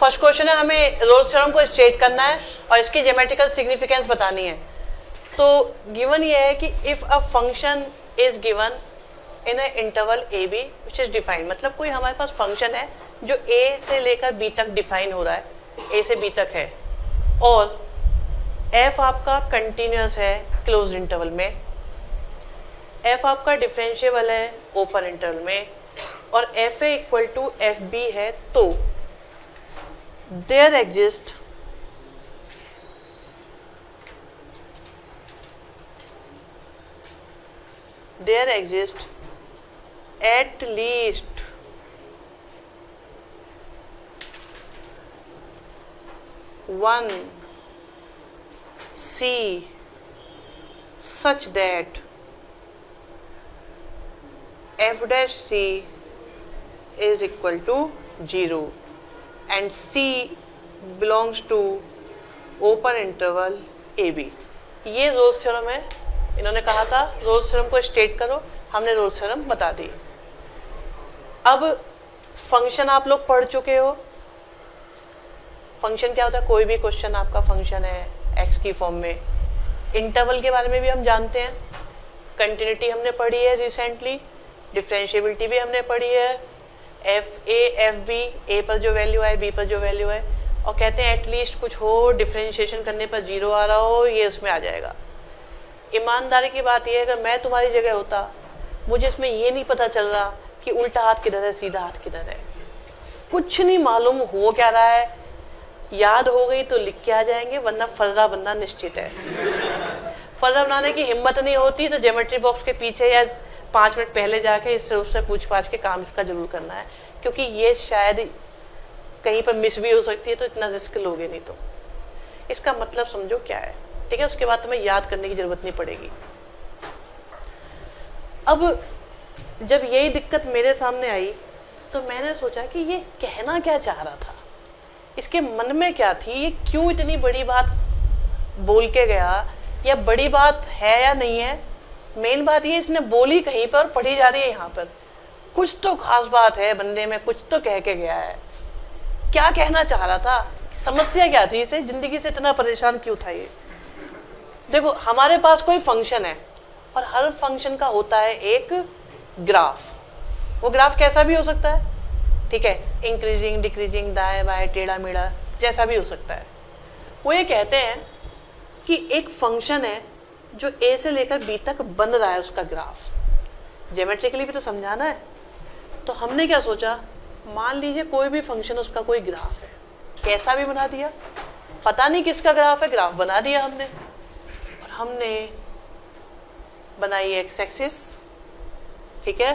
First question है, हमें Rolle's theorem को स्टेट करना है और इसकी ज्योमेट्रिकल सिग्निफिकेंस बतानी है। तो गिवन ये है कि if a function is given in a interval A B which is defined, मतलब कोई हमारे पास फंक्शन है जो ए से लेकर बी तक डिफाइन हो रहा है, ए से बी तक है, और एफ आपका कंटिन्यूस है क्लोज्ड इंटरवल में, एफ आपका डिफरेंशिएबल है ओपन इंटरवल में, और F A equal to F B है, तो there exist at least one C such that f dash C is equal to 0 and C belongs to open interval AB। ये Rolle's theorem है। इन्होंने कहा था Rolle's theorem को state करो, हमने रोल्स थ्योरम बता दी। अब फंक्शन आप लोग पढ़ चुके हो। फंक्शन क्या होता है? कोई भी क्वेश्चन आपका फंक्शन है एक्स की फॉर्म में। इंटरवल के बारे में भी हम जानते हैं, कंटिन्यूटी हमने पढ़ी है रिसेंटली, डिफरेंशिएबिलिटी भी हमने पढ़ी है, एफ ए एफ बी, ए पर जो वैल्यू है बी पर जो वैल्यू है, और कहते हैं एटलीस्ट कुछ हो, डिफरेंशिएशन करने पर 0 आ रहा हो, ये उसमें आ जाएगा। ईमानदारी की बात यह है, अगर मैं तुम्हारी जगह होता, मुझे इसमें ये नहीं पता चल रहा कि उल्टा हाथ किधर है सीधा हाथ किधर है, कुछ नहीं मालूम हो क्या रहा है। याद हो गई तो लिख के आ जाएंगे, वरना फर्रा बनना निश्चित है। फर्रा बनाने की हिम्मत नहीं होती तो ज्योमेट्री बॉक्स के पीछे या 5 मिनट पहले जाके इससे उससे पूछ पाछ के काम इसका जरूर करना है, क्योंकि ये शायद कहीं पर मिस भी हो सकती है, तो इतना रिस्क लोगे नहीं। तो इसका मतलब समझो क्या है, ठीक है? उसके बाद तुम्हें याद करने की जरूरत नहीं पड़ेगी। अब जब यही दिक्कत मेरे सामने आई तो मैंने सोचा कि ये कहना क्या चाह रहा था, इसके मन में क्या थी, ये क्यों इतनी बड़ी बात बोल के गया, या बड़ी बात है या नहीं है। मेन बात ये, इसने बोली कहीं पर, पढ़ी जा रही है यहाँ पर, कुछ तो खास बात है बंदे में, कुछ तो कह के गया है। क्या कहना चाह रहा था, समस्या क्या थी, इसे जिंदगी से इतना परेशान क्यों था ये। देखो, हमारे पास कोई फंक्शन है और हर फंक्शन का होता है एक ग्राफ। वो ग्राफ कैसा भी हो सकता है, ठीक है, इंक्रीजिंग डिक्रीजिंग, दाएं बाएं टेढ़ा मेढ़ा, जैसा भी हो सकता है। वो ये कहते हैं कि एक फंक्शन है जो ए से लेकर बी तक बन रहा है, उसका ग्राफ ज्योमेट्रिकली भी तो समझाना है। तो हमने क्या सोचा, मान लीजिए कोई भी फंक्शन, उसका कोई ग्राफ है, कैसा भी बना दिया, पता नहीं किसका ग्राफ है, ग्राफ बना दिया हमने। और हमने बनाई एक्स एक्सिस, ठीक है,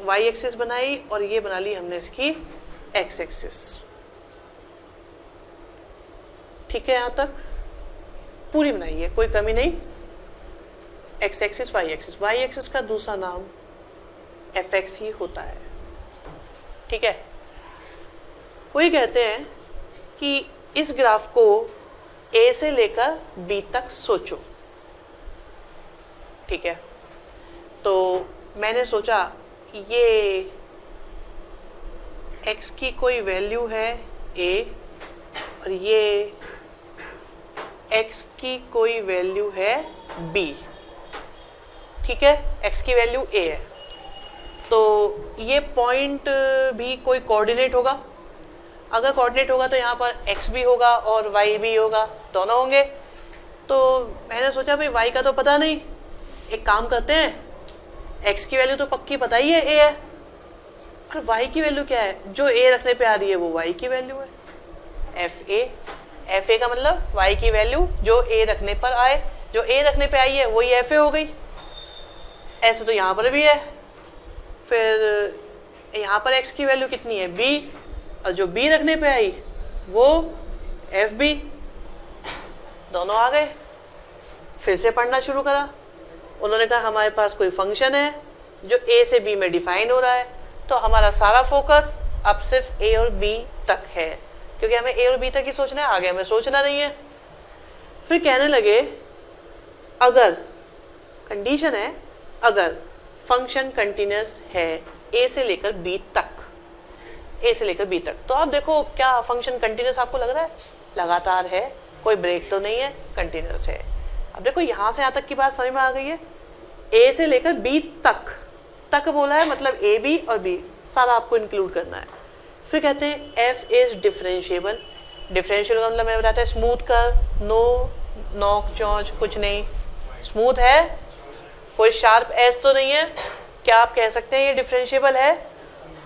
वाई एक्सिस बनाई, और ये बना ली हमने इसकी एक्स एक्सिस, ठीक है। यहां तक पूरी बनाई है, कोई कमी नहीं। X axis Y axis, Y axis का दूसरा नाम एफ एक्स ही होता है, ठीक है। वही कहते हैं कि इस ग्राफ को ए से लेकर बी तक सोचो, ठीक है। तो मैंने सोचा ये x की कोई वैल्यू है a, और ये x की कोई वैल्यू है b, ठीक है। x की वैल्यू a है, तो ये पॉइंट भी कोई कोऑर्डिनेट होगा। अगर कोऑर्डिनेट होगा तो यहाँ पर x भी होगा और y भी होगा, दोनों होंगे। तो मैंने सोचा भाई y का तो पता नहीं, एक काम करते हैं, x की वैल्यू तो पक्की पता ही है a है, और y की वैल्यू क्या है, जो a रखने पे आ रही है वो y की वैल्यू है, fa का मतलब y की वैल्यू जो a रखने पर आए, जो a रखने पे आई है वही fa हो गई। ऐसे तो यहाँ पर भी है, फिर यहाँ पर x की वैल्यू कितनी है b, और जो b रखने पे आई वो fb, दोनों आ गए। फिर से पढ़ना शुरू करा। उन्होंने कहा हमारे पास कोई फंक्शन है जो a से b में डिफाइन हो रहा है, तो हमारा सारा फोकस अब सिर्फ a और b तक है, क्योंकि हमें a और b तक ही सोचना है, आगे हमें सोचना नहीं है। फिर कहने लगे अगर कंडीशन है, अगर फंक्शन कंटिन्यूअस है a से लेकर b तक, ए से लेकर बी तक। तो आप देखो क्या फंक्शन कंटिन्यूस आपको लग रहा है? लगातार है, कोई ब्रेक तो नहीं है, कंटिन्यूस है। अब देखो यहां से यहां तक की बात समझ में आ गई है। ए से लेकर बी तक, तक बोला है मतलब ए बी और बी सारा आपको इंक्लूड करना है। फिर कहते हैं एफ इज डिफरेंशिएबल। डिफरेंशियल का मतलब मैंने बताया स्मूथ कर, नो नोक चौंच कुछ नहीं, स्मूथ है, कोई शार्प एज तो नहीं है। क्या आप कह सकते हैं ये डिफरेंशिएबल है?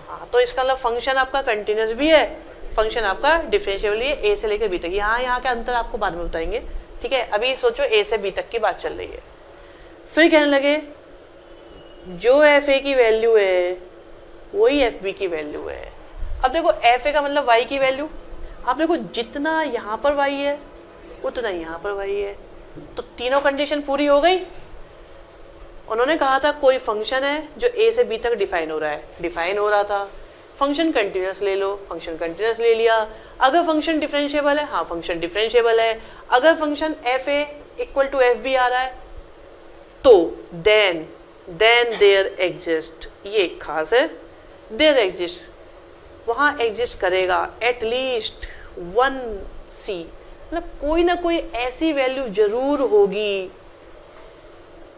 हाँ, तो इसका मतलब फंक्शन आपका कंटिन्यूस भी है, फंक्शन आपका डिफरेंशिएबल है ए से लेकर बी तक। यहाँ के अंतर आपको बाद में बताएंगे, ठीक है। अभी सोचो ए से बी तक की बात चल रही है। फिर कहने लगे जो एफ ए की वैल्यू है वही एफ बी की वैल्यू है। अब देखो एफ ए का मतलब वाई की वैल्यू, आप देखो जितना यहाँ पर वाई है उतना यहाँ पर वाई है, तो तीनों कंडीशन पूरी हो गई। उन्होंने कहा था कोई फंक्शन है जो ए से बी तक डिफाइन हो रहा है, डिफाइन हो रहा था, फंक्शन कंटिन्यूस ले लो, फंक्शन कंटिन्यूस ले लिया। अगर फंक्शन डिफरेंशिएबल है, हाँ फंक्शन डिफरेंशिएबल है। अगर function F A equal to F B आ रहा है तो देन देयर एग्जिस्ट, ये खास है, देयर एग्जिस्ट, वहां एग्जिस्ट करेगा एटलीस्ट वन सी, मतलब कोई ना कोई ऐसी वैल्यू जरूर होगी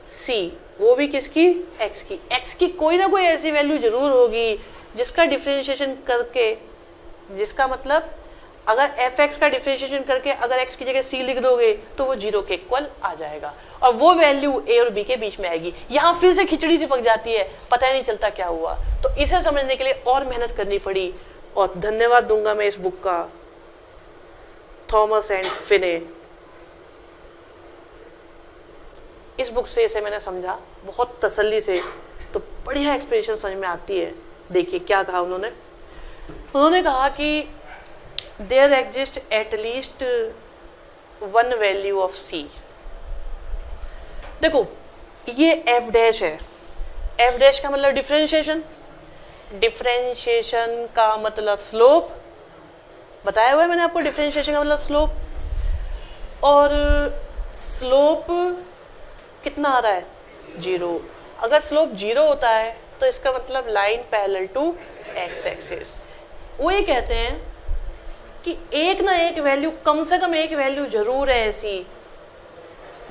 सी, वो भी किसकी? एक्स की। एक्स की कोई ना कोई ऐसी वैल्यू जरूर होगी जिसका डिफरेंशिएशन करके, जिसका मतलब अगर एफ एक्स का डिफरेंशिएशन करके अगर एक्स की जगह सी लिख दोगे तो वो जीरो के इक्वल आ जाएगा और वो वैल्यू ए और बी के बीच में आएगी। यहाँ फिर से खिचड़ी सी पक जाती है, पता ही नहीं चलता क्या हुआ। तो इसे समझने के लिए और मेहनत करनी पड़ी और धन्यवाद दूंगा मैं इस बुक का, थॉमस एंड फिने। इस बुक से इसे मैंने समझा बहुत तसल्ली से, तो बढ़िया एक्सप्रेशन समझ में आती है। देखिए क्या कहा उन्होंने, उन्होंने कहा कि there exist at least one value of C. देखो ये एफ डैश है, एफ डैश का मतलब डिफरेंशिएशन, डिफरेंशिएशन का मतलब स्लोप, बताया हुआ है मैंने आपको डिफरेंशिएशन का मतलब स्लोप। और स्लोप कितना आ रहा है? जीरो। अगर स्लोप जीरो होता है तो इसका मतलब line parallel to x axis. वो ये कहते हैं कि एक ना एक वैल्यू, कम से कम एक वैल्यू जरूर है ऐसी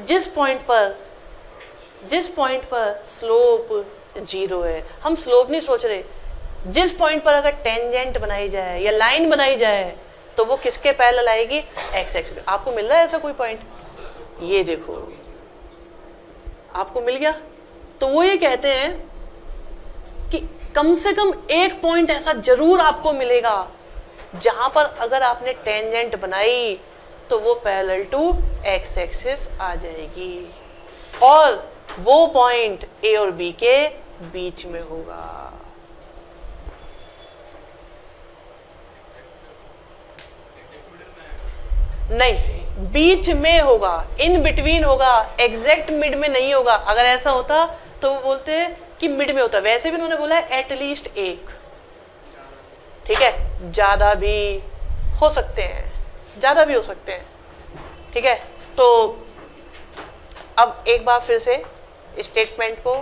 जिस पॉइंट पर स्लोप जीरो है। हम स्लोप नहीं सोच रहे, जिस पॉइंट पर अगर टेंजेंट बनाई जाए या लाइन बनाई जाए तो वो किसके पैरेलल आएगी? X axis. आपको मिल रहा है ऐसा कोई पॉइंट? ये देखो आपको मिल गया। तो वो ये कहते हैं कि कम से कम एक पॉइंट ऐसा जरूर आपको मिलेगा जहां पर अगर आपने टेंजेंट बनाई तो वो पैरेलल टू एक्स एक्सिस आ जाएगी और वो पॉइंट ए और बी के बीच में होगा। नहीं, बीच में होगा, इन बिटवीन होगा, एग्जैक्ट मिड में नहीं होगा। अगर ऐसा होता तो वो बोलते हैं कि मिड में होता। वैसे भी उन्होंने बोला है एटलीस्ट एक, ठीक है, ज्यादा भी हो सकते हैं, ज्यादा भी हो सकते हैं, ठीक है। तो अब एक बार फिर से स्टेटमेंट को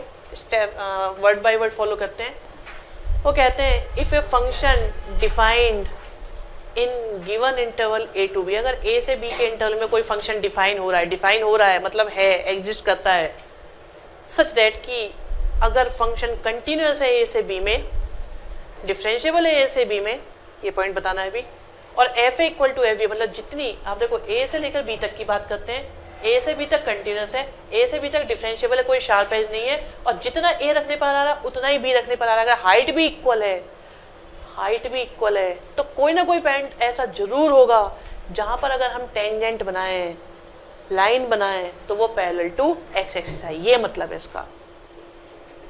वर्ड बाय वर्ड फॉलो करते हैं। वो कहते हैं if a function defined in given interval A to B, अगर ए से बी के इंटरवल में कोई फंक्शन डिफाइन हो रहा है मतलब है, एग्जिस्ट करता है, सच दैट कि अगर फंक्शन कंटिन्यूअस है ए से बी में, डिफरेंशिएबल है ए से बी में, ये पॉइंट बताना है अभी, और F A equal to F B, मतलब जितनी आप देखो ए से लेकर बी तक की बात करते हैं, ए से बी तक कंटिन्यूअस है, ए से बी तक डिफरेंशिएबल है, कोई शार्प एज नहीं है, और जितना ए रखने पर आ रहा है उतना ही बी रखने पर आ रहा है। अगर हाइट भी इक्वल है तो कोई ना कोई पॉइंट ऐसा जरूर होगा जहां पर अगर हम टेंजेंट बनाएं, लाइन बनाएं, तो वो पैरेलल टू एक्स एक्सिस है। ये मतलब है इसका,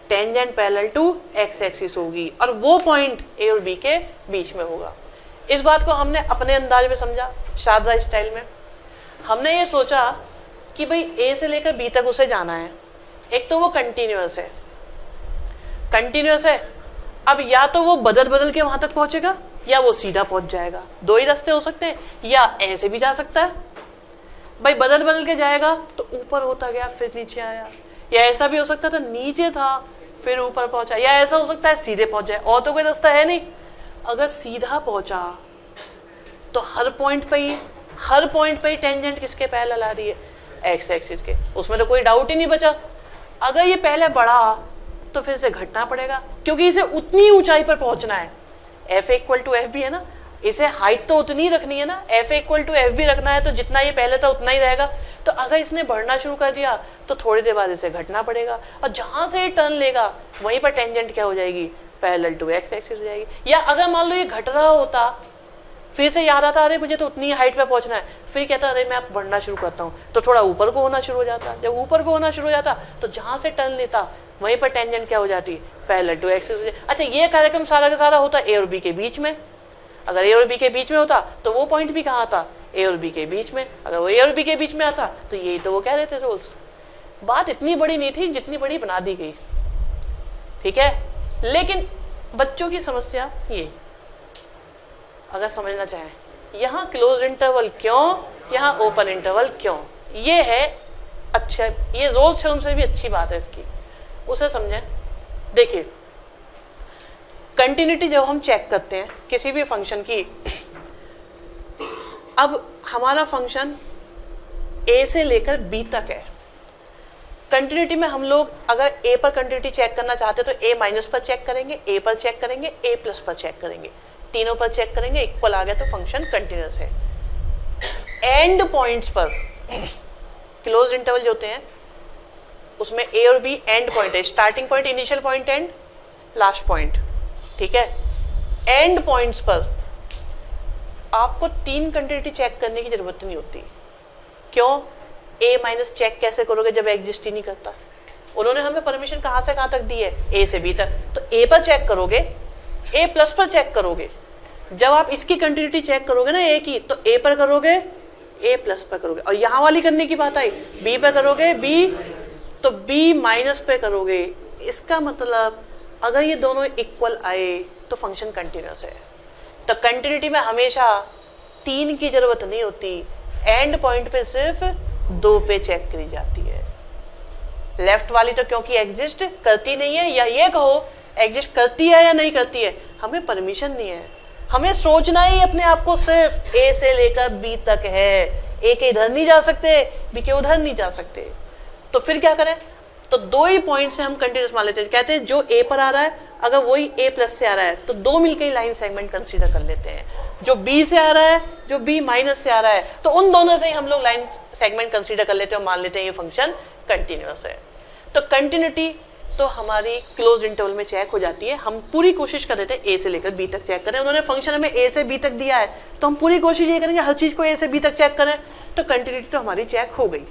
tangent parallel to x axis होगी और वो पॉइंट ए और बी के बीच में होगा। इस बात को हमने अपने अंदाज में समझा, शारदा स्टाइल में। हमने ये सोचा कि भाई ए से लेकर बी तक उसे जाना है, एक तो वो कंटिन्यूअस है, अब या तो वो बदल बदल के वहां तक पहुंचेगा या वो सीधा पहुंच जाएगा। दो ही रास्ते हो सकते हैं, या ऐसे भी जा सकता है, भाई बदल बदल के जाएगा तो ऊपर होता गया फिर नीचे आया, या ऐसा भी हो सकता था नीचे था फिर ऊपर पहुंचा, या ऐसा हो सकता है सीधे पहुंच जाए, और तो कोई रास्ता है नहीं। अगर सीधा पहुंचा तो हर पॉइंट पे ही टेंजेंट किसके पैरेलल आ रही है, एक्स एक्सिस के, उसमें तो कोई डाउट ही नहीं बचा। अगर ये पहले बढ़ा तो फिर से घटना पड़ेगा, क्योंकि इसे उतनी ऊंचाई पर पहुंचना है। एफ इक्वल टू एफ भी है ना, इसे हाइट तो उतनी रखनी है ना, एफ इक्वल टू एफ भी रखना है, तो जितना ये पहले था उतना ही रहेगा। तो अगर इसने बढ़ना शुरू कर दिया तो थोड़ी देर बाद इसे घटना पड़ेगा, और जहां से ये टर्न लेगा वहीं पर टेंजेंट क्या हो जाएगी, पैरेलल टू एक्स एक्सिस हो जाएगी। या अगर मान लो ये घट रहा होता, फिर से याद आता अरे मुझे तो उतनी हाइट पे पहुंचना है, फिर कहता अरे मैं अब बढ़ना शुरू करता हूँ, तो थोड़ा ऊपर को होना शुरू हो जाता। जब ऊपर को होना शुरू हो जाता तो जहां से टर्न लेता वहीं पर टेंजेंट क्या हो जाती, पैरेलल टू एक्स एक्सिस। अच्छा, ये कार्यक्रम सारा का सारा होता ए और बी के बीच में। अगर ए और बी के बीच में होता तो वो पॉइंट भी कहाँ आता, ए और बी के बीच में। अगर वो ए और बी के बीच में आता तो यही तो वो कह रहे थे रूल्स। बात इतनी बड़ी नहीं थी जितनी बड़ी बना दी गई, ठीक है। लेकिन बच्चों की समस्या ये, अगर समझना चाहें यहाँ क्लोज इंटरवल क्यों, यहाँ ओपन इंटरवल क्यों, ये है अच्छा, ये रोज थ्योरम से भी अच्छी बात है इसकी, उसे समझें। देखिए कंटिन्यूटी जब हम चेक करते हैं किसी भी फंक्शन की, अब हमारा फंक्शन ए से लेकर बी तक है। कंटिन्यूटी में हम लोग अगर ए पर कंटिन्यूटी चेक करना चाहते हैं तो ए माइनस पर चेक करेंगे, ए पर चेक करेंगे, ए प्लस पर चेक करेंगे, तीनों पर चेक करेंगे, इक्वल आ गया तो फंक्शन कंटिन्यूअस है। एंड पॉइंट्स पर क्लोज इंटरवल जो होते हैं उसमें ए और बी एंड पॉइंट है, starting point, initial point and last point, ठीक है। एंड पॉइंट्स पर आपको तीन कंटिन्यूटी चेक करने की जरूरत नहीं होती। क्यों? ए माइनस चेक कैसे करोगे जब एग्जिस्ट ही नहीं करता। उन्होंने हमें परमिशन कहां से कहां तक दी है, ए से बी तक, तो ए पर चेक करोगे, ए प्लस पर चेक करोगे। जब आप इसकी कंटिन्यूटी चेक करोगे ना ए की, तो ए पर करोगे, ए प्लस पर करोगे, और यहां वाली करने की बात आई बी पर करोगे, बी तो बी माइनस पे करोगे। इसका मतलब अगर ये दोनों इक्वल आए तो फंक्शन कंटिन्यूअस है। तो कंटिन्यूटी में हमेशा तीन की जरूरत नहीं होती, एंड पॉइंट पे सिर्फ दो पे चेक करी जाती है। लेफ्ट वाली तो क्योंकि एग्जिस्ट करती नहीं है, या ये कहो एग्जिस्ट करती है या नहीं करती है, हमें परमिशन नहीं है। हमें सोचना ही अपने आप को सिर्फ ए से लेकर बी तक है, ए के इधर नहीं जा सकते, बी के उधर नहीं जा सकते। तो फिर क्या करें, तो दो ही पॉइंट से हम कंटिन्यूअस मान लेते हैं। कहते हैं जो ए पर आ रहा है अगर वही ए प्लस से आ रहा है तो दो मिलकर ही लाइन सेगमेंट कंसीडर कर लेते हैं। जो बी से आ रहा है, जो बी माइनस से आ रहा है, तो उन दोनों से ही हम लोग लाइन सेगमेंट कंसीडर कर लेते हैं और मान लेते हैं ये फंक्शन कंटिन्यूअस है। तो कंटिन्यूटी तो हमारी क्लोज इंटरवल में चेक हो जाती है। हम पूरी कोशिश कर रहे थे ए से लेकर बी तक चेक करें, उन्होंने फंक्शन हमें ए से बी तक दिया है तो हम पूरी कोशिश ये करेंगे हर चीज को ए से बी तक चेक करें, तो कंटिन्यूटी तो हमारी चेक हो गई।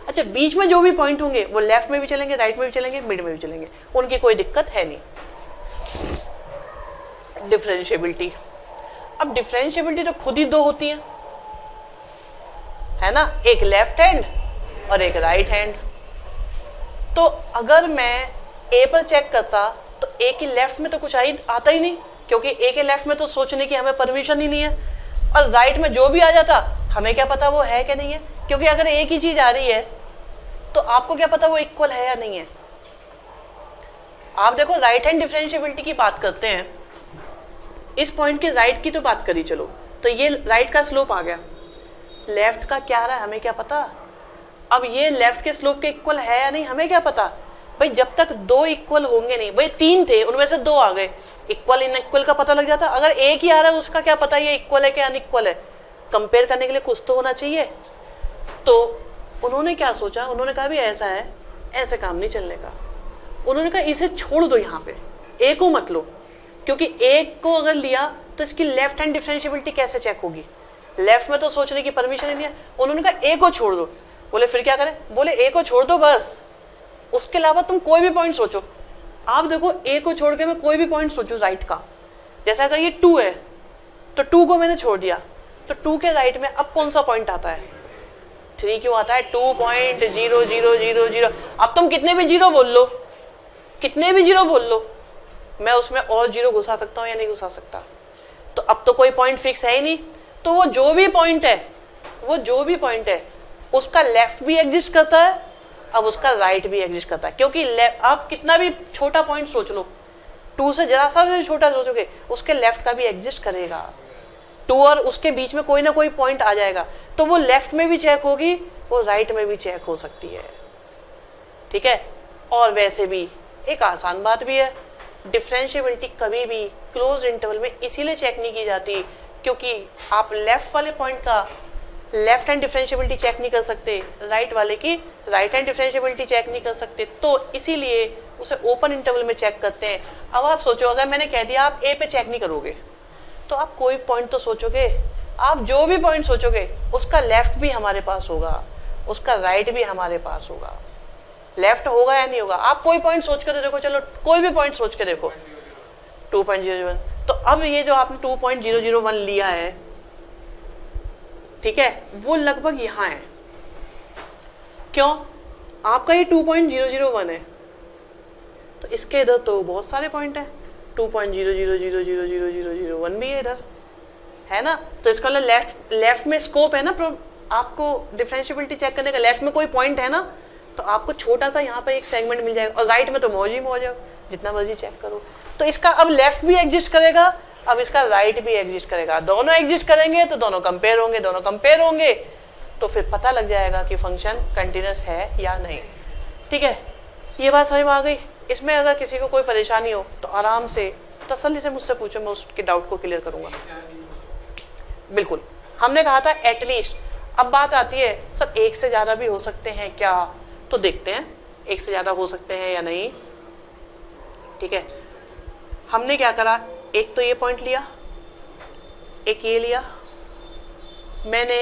अच्छा, बीच में जो भी पॉइंट होंगे वो लेफ्ट में भी चलेंगे, राइट में भी चलेंगे, मिड में भी चलेंगे, उनकी कोई दिक्कत है नहीं। डिफरेंशिएबिलिटी, अब डिफरेंशिएबिलिटी तो खुद ही दो होती है ना, एक लेफ्ट हैंड और एक राइट हैंड। तो अगर मैं ए पर चेक करता तो ए के लेफ्ट में तो कुछ आता ही नहीं, क्योंकि ए के लेफ्ट में तो सोचने की हमें परमिशन ही नहीं है, और राइट में जो भी आ जाता हमें क्या पता वो है क्या नहीं है, क्योंकि अगर एक ही चीज आ रही है तो आपको क्या पता वो इक्वल है या नहीं है। आप देखो राइट हैंड डिफरेंशिएबिलिटी की बात करते हैं, इस पॉइंट के राइट की तो बात करी चलो, तो ये राइट का स्लोप आ गया, लेफ्ट का क्या आ रहा है हमें क्या पता। अब ये लेफ्ट के स्लोप के इक्वल है या नहीं हमें क्या पता। भाई जब तक दो इक्वल होंगे नहीं, भाई तीन थे उनमें से दो आ गए, इक्वल इनइक्वल का पता लग जाता। अगर एक ही आ रहा है उसका क्या पता ये इक्वल है कि अनइक्वल है, कंपेयर करने के लिए कुछ तो होना चाहिए। तो उन्होंने क्या सोचा, उन्होंने कहा भी ऐसा है, ऐसे काम नहीं चलने का। उन्होंने कहा इसे छोड़ दो, यहाँ पे ए को मत लो, क्योंकि एक को अगर लिया तो इसकी लेफ्ट हैंड डिफरेंशिएबिलिटी कैसे चेक होगी, लेफ्ट में तो सोचने की परमिशन ही नहीं है। उन्होंने कहा ए को छोड़ दो। बोले फिर क्या करें, बोले ए को छोड़ दो बस, उसके अलावा तुम कोई भी पॉइंट सोचो। आप देखो ए को छोड़ के मैं कोई भी पॉइंट सोचू राइट का, जैसा अगर ये 2 है तो 2 को मैंने छोड़ दिया, तो 2 के राइट में अब कौन सा पॉइंट आता है, 3 क्यों आता है, 2.0000। अब तुम कितने भी जीरो बोल लो, कितने भी जीरो बोल लो, मैं उसमें और जीरो घुसा सकता हूं या नहीं घुसा सकता। तो अब तो कोई पॉइंट फिक्स है ही नहीं, तो वो जो भी पॉइंट है उसका लेफ्ट भी एग्जिस्ट करता है, अब उसका राइट भी एग्जिस्ट करता है। क्योंकि आप कितना भी छोटा पॉइंट सोच लो, 2 से जरा सा जो छोटा सोचोगे उसके लेफ्ट का भी एग्जिस्ट करेगा, 2 और उसके बीच में कोई ना कोई पॉइंट आ जाएगा, तो वो लेफ्ट में भी चेक होगी, वो राइट में भी चेक हो सकती है, ठीक है। और वैसे भी एक आसान बात भी है, डिफरेंशिएबिलिटी कभी भी क्लोज इंटरवल में इसीलिए चेक नहीं की जाती क्योंकि आप लेफ्ट वाले पॉइंट का लेफ्ट हैंड डिफरेंशिएबिलिटी चेक नहीं कर सकते, राइट वाले की राइट हैंड डिफरेंशिएबिलिटी चेक नहीं कर सकते, तो इसीलिए उसे ओपन इंटरवल में चेक करते हैं। अब आप सोचो, अगर मैंने कह दिया आप ए पे चेक नहीं करोगे तो आप कोई पॉइंट तो सोचोगे, आप जो भी पॉइंट सोचोगे उसका लेफ्ट भी हमारे पास होगा, उसका राइट भी हमारे पास होगा। लेफ्ट होगा या नहीं होगा, आप कोई पॉइंट सोच कर देखो, चलो कोई भी पॉइंट सोच के देखो 2.001, तो अब ये जो आपने 2.001 लिया है, ठीक है, वो लगभग यहाँ है। क्यों? आपका ये 2.001 है, तो इसके इधर तो बहुत सारे पॉइंट हैं, 2.000000001 भी है इधर, है ना। तो इसका मतलब लेफ्ट में स्कोप है ना, आपको डिफरेंशिएबिलिटी चेक करने का, लेफ्ट में कोई पॉइंट है ना, तो आपको छोटा सा यहाँ पे एक सेगमेंट मिल जाएगा, और राइट में तो मौज ही मौज है, जितना मर्जी चेक करो। तो इसका अब लेफ्ट भी एग्जिस्ट करेगा, अब इसका राइट भी एग्जिस्ट करेगा, दोनों एग्जिस्ट करेंगे तो दोनों कंपेयर होंगे, दोनों कंपेयर होंगे तो फिर पता लग जाएगा कि फंक्शन कंटिन्यूअस है या नहीं, ठीक है। ये बात समझ में आ गई। इसमें अगर किसी को कोई परेशानी हो तो आराम से तसल्ली से मुझसे पूछो, मैं उसके डाउट को क्लियर करूंगा। बिल्कुल, हमने कहा था एटलीस्ट। अब बात आती है सर एक से ज्यादा भी हो सकते हैं क्या, तो देखते हैं एक से ज्यादा हो सकते हैं या नहीं, ठीक है। हमने क्या करा, एक तो ये पॉइंट लिया, एक ये लिया, मैंने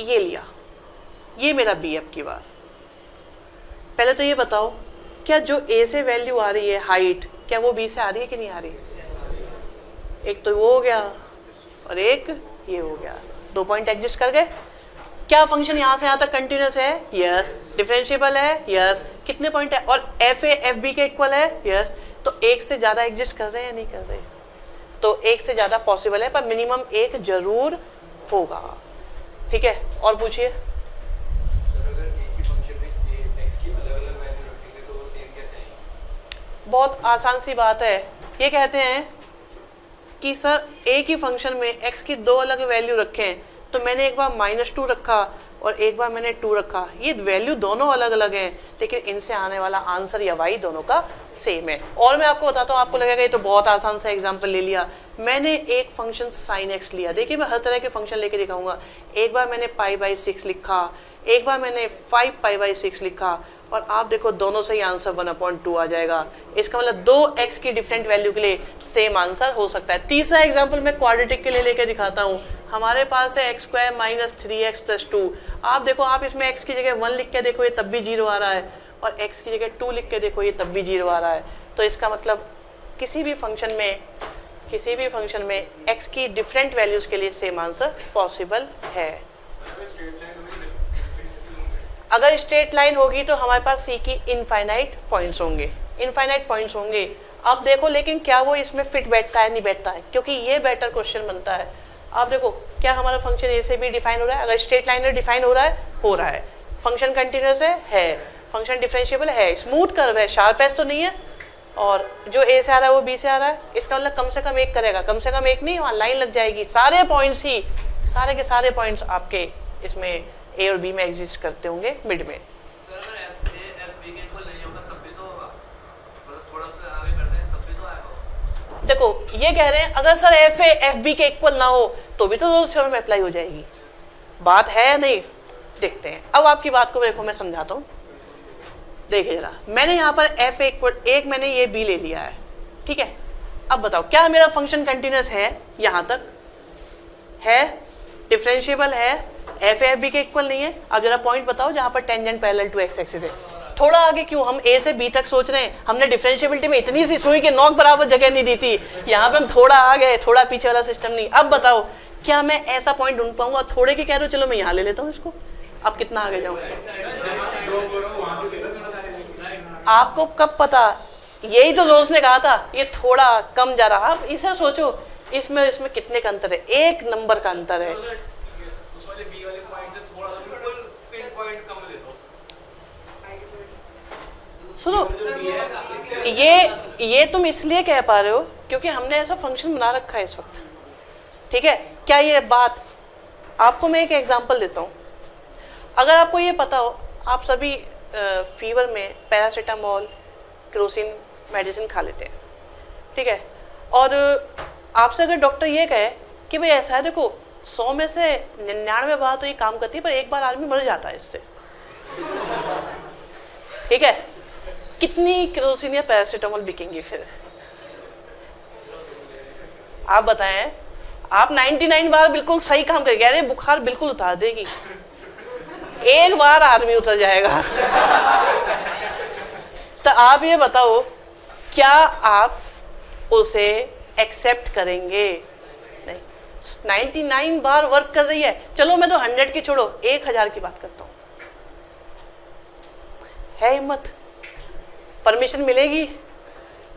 ये लिया, ये मेरा बी अब की बार। पहले तो ये बताओ क्या जो ए से वैल्यू आ रही है हाइट, क्या वो बी से आ रही है कि नहीं आ रही? एक तो वो हो गया और एक ये हो गया, 2 पॉइंट एग्जिस्ट कर गए। क्या फंक्शन यहाँ से यहाँ तक कंटिन्यूअस है? यस। डिफरेंशिएबल है? यस। कितने पॉइंट है? और एफ ए एफ बी के इक्वल है? यस। तो एक से ज्यादा एग्जिस्ट कर रहे हैं या नहीं कर रहे? तो एक से ज्यादा पॉसिबल है, पर मिनिमम एक जरूर होगा, ठीक है। और पूछिए। बहुत आसान सी बात है, ये कहते हैं कि सर एक ही फंक्शन में x की 2 अलग वैल्यू रखें, तो मैंने एक बार -2 रखा और एक बार मैंने 2 रखा, ये वैल्यू दोनों अलग अलग हैं, लेकिन इनसे आने वाला आंसर या y दोनों का सेम है। और मैं आपको बताता हूँ, आपको लगेगा ये तो बहुत आसान सा एग्जांपल ले लिया। मैंने एक फंक्शन sin x लिया, देखिए मैं हर तरह के फंक्शन लेके दिखाऊंगा। एक बार मैंने π/6 लिखा, एक बार मैंने 5π/6 लिखा, और आप देखो दोनों से ही आंसर 1/2 आ जाएगा। इसका मतलब 2x की डिफरेंट वैल्यू के लिए सेम आंसर हो सकता है। तीसरा एग्जांपल मैं क्वाड्रेटिक के लिए लेके दिखाता हूँ। हमारे पास है x² - 3x + 2। आप देखो, आप इसमें x की जगह 1 लिख के देखो, ये तब भी 0 आ रहा है, और x की जगह 2 लिख के देखो, ये तब भी 0 आ रहा है। तो इसका मतलब किसी भी फंक्शन में x की डिफरेंट वैल्यूज के लिए सेम आंसर पॉसिबल है। अगर स्ट्रेट लाइन होगी तो हमारे पास c की इनफाइनाइट पॉइंट्स होंगे। अब देखो लेकिन क्या वो इसमें फिट बैठता है, नहीं बैठता है, क्योंकि ये बेटर क्वेश्चन बनता है। आप देखो क्या हमारा फंक्शन ए से भी डिफाइन हो रहा है? अगर स्ट्रेट लाइन में डिफाइन हो रहा है। फंक्शन कंटिन्यूअस है, फंक्शन डिफरेंशिएबल है, स्मूथ कर्व है, शार्प एज तो नहीं है, और जो ए से आ रहा है वो बी से आ रहा है। इसका मतलब कम से कम एक करेगा, कम से कम एक नहीं, वहाँ लाइन लग जाएगी। सारे पॉइंट्स ही सारे के सारे पॉइंट्स आपके इसमें ए और बी में एग्जिस्ट करते होंगे मिड में। सर अगर एफ बी के इक्वल नहीं होगा तब भी तो होगा, मतलब थोड़ा सा आगे बढ़ते हैं तब भी तो आएगा। देखो ये कह रहे हैं अगर sir F A F B के इक्वल ना हो तो भी तो रोल्स थ्योरम में अप्लाई हो जाएगी। बात है या नहीं? देखते हैं। अब आपकी बात को देखो, मैं समझाता हूँ। देखिए जरा, मैंने यहाँ पर एफ एक मैंने ये बी ले लिया है, ठीक है। अब बताओ क्या मेरा फंक्शन कंटिन्यूअस है? यहाँ तक है, डिफरेंशिएबल है, एफ एफ बी के इक्वल नहीं है। अब जरा पॉइंट बताओ जहां पर tangent parallel to x axis है। थोड़ा आगे क्यों? हम ए से बी तक सोच रहे हैं। हमने डिफरेंशिएबिलिटी में इतनी सी सुई के नोक बराबर जगह नहीं दी थी, यहाँ पे हम थोड़ा आ गए, थोड़ा पीछे वाला सिस्टम नहीं। अब बताओ क्या मैं ऐसा पॉइंट ढूंढ पाऊंगा? थोड़े के कह रहे हो, चलो मैं यहाँ ले लेता हूँ इसको। अब कितना आगे जाऊँ? आपको कब पता? यही तो जोश ने कहा था, ये थोड़ा कम जा रहा। आप इसे सोचो, इसमें कितने का अंतर है? 1 नंबर का अंतर है। सुनो, ये तुम इसलिए कह पा रहे हो क्योंकि हमने ऐसा फंक्शन बना रखा है इस वक्त, ठीक है। क्या ये बात, आपको मैं एक एग्जांपल देता हूँ। अगर आपको ये पता हो, आप सभी फीवर में पैरासीटामोल, केरोसिन मेडिसिन खा लेते हैं, ठीक है, और आपसे अगर डॉक्टर ये कहे कि भाई ऐसा है, देखो 100 में से 99 बार तो ये काम करती है, पर एक बार आदमी मर जाता है इससे, ठीक है, कितनी केरोसिन या पैरासीटामोल बिकेंगी फिर? आप बताएं। आप 99 बार बिल्कुल सही काम करेंगे, अरे बुखार बिल्कुल उतार देगी, एक बार आदमी उतर जाएगा। तो आप ये बताओ, क्या आप उसे एक्सेप्ट करेंगे? नहीं। 99 बार वर्क कर रही है, चलो मैं तो 100 की छोड़ो, 1000 की बात करता हूं, है हिम्मत? परमिशन मिलेगी?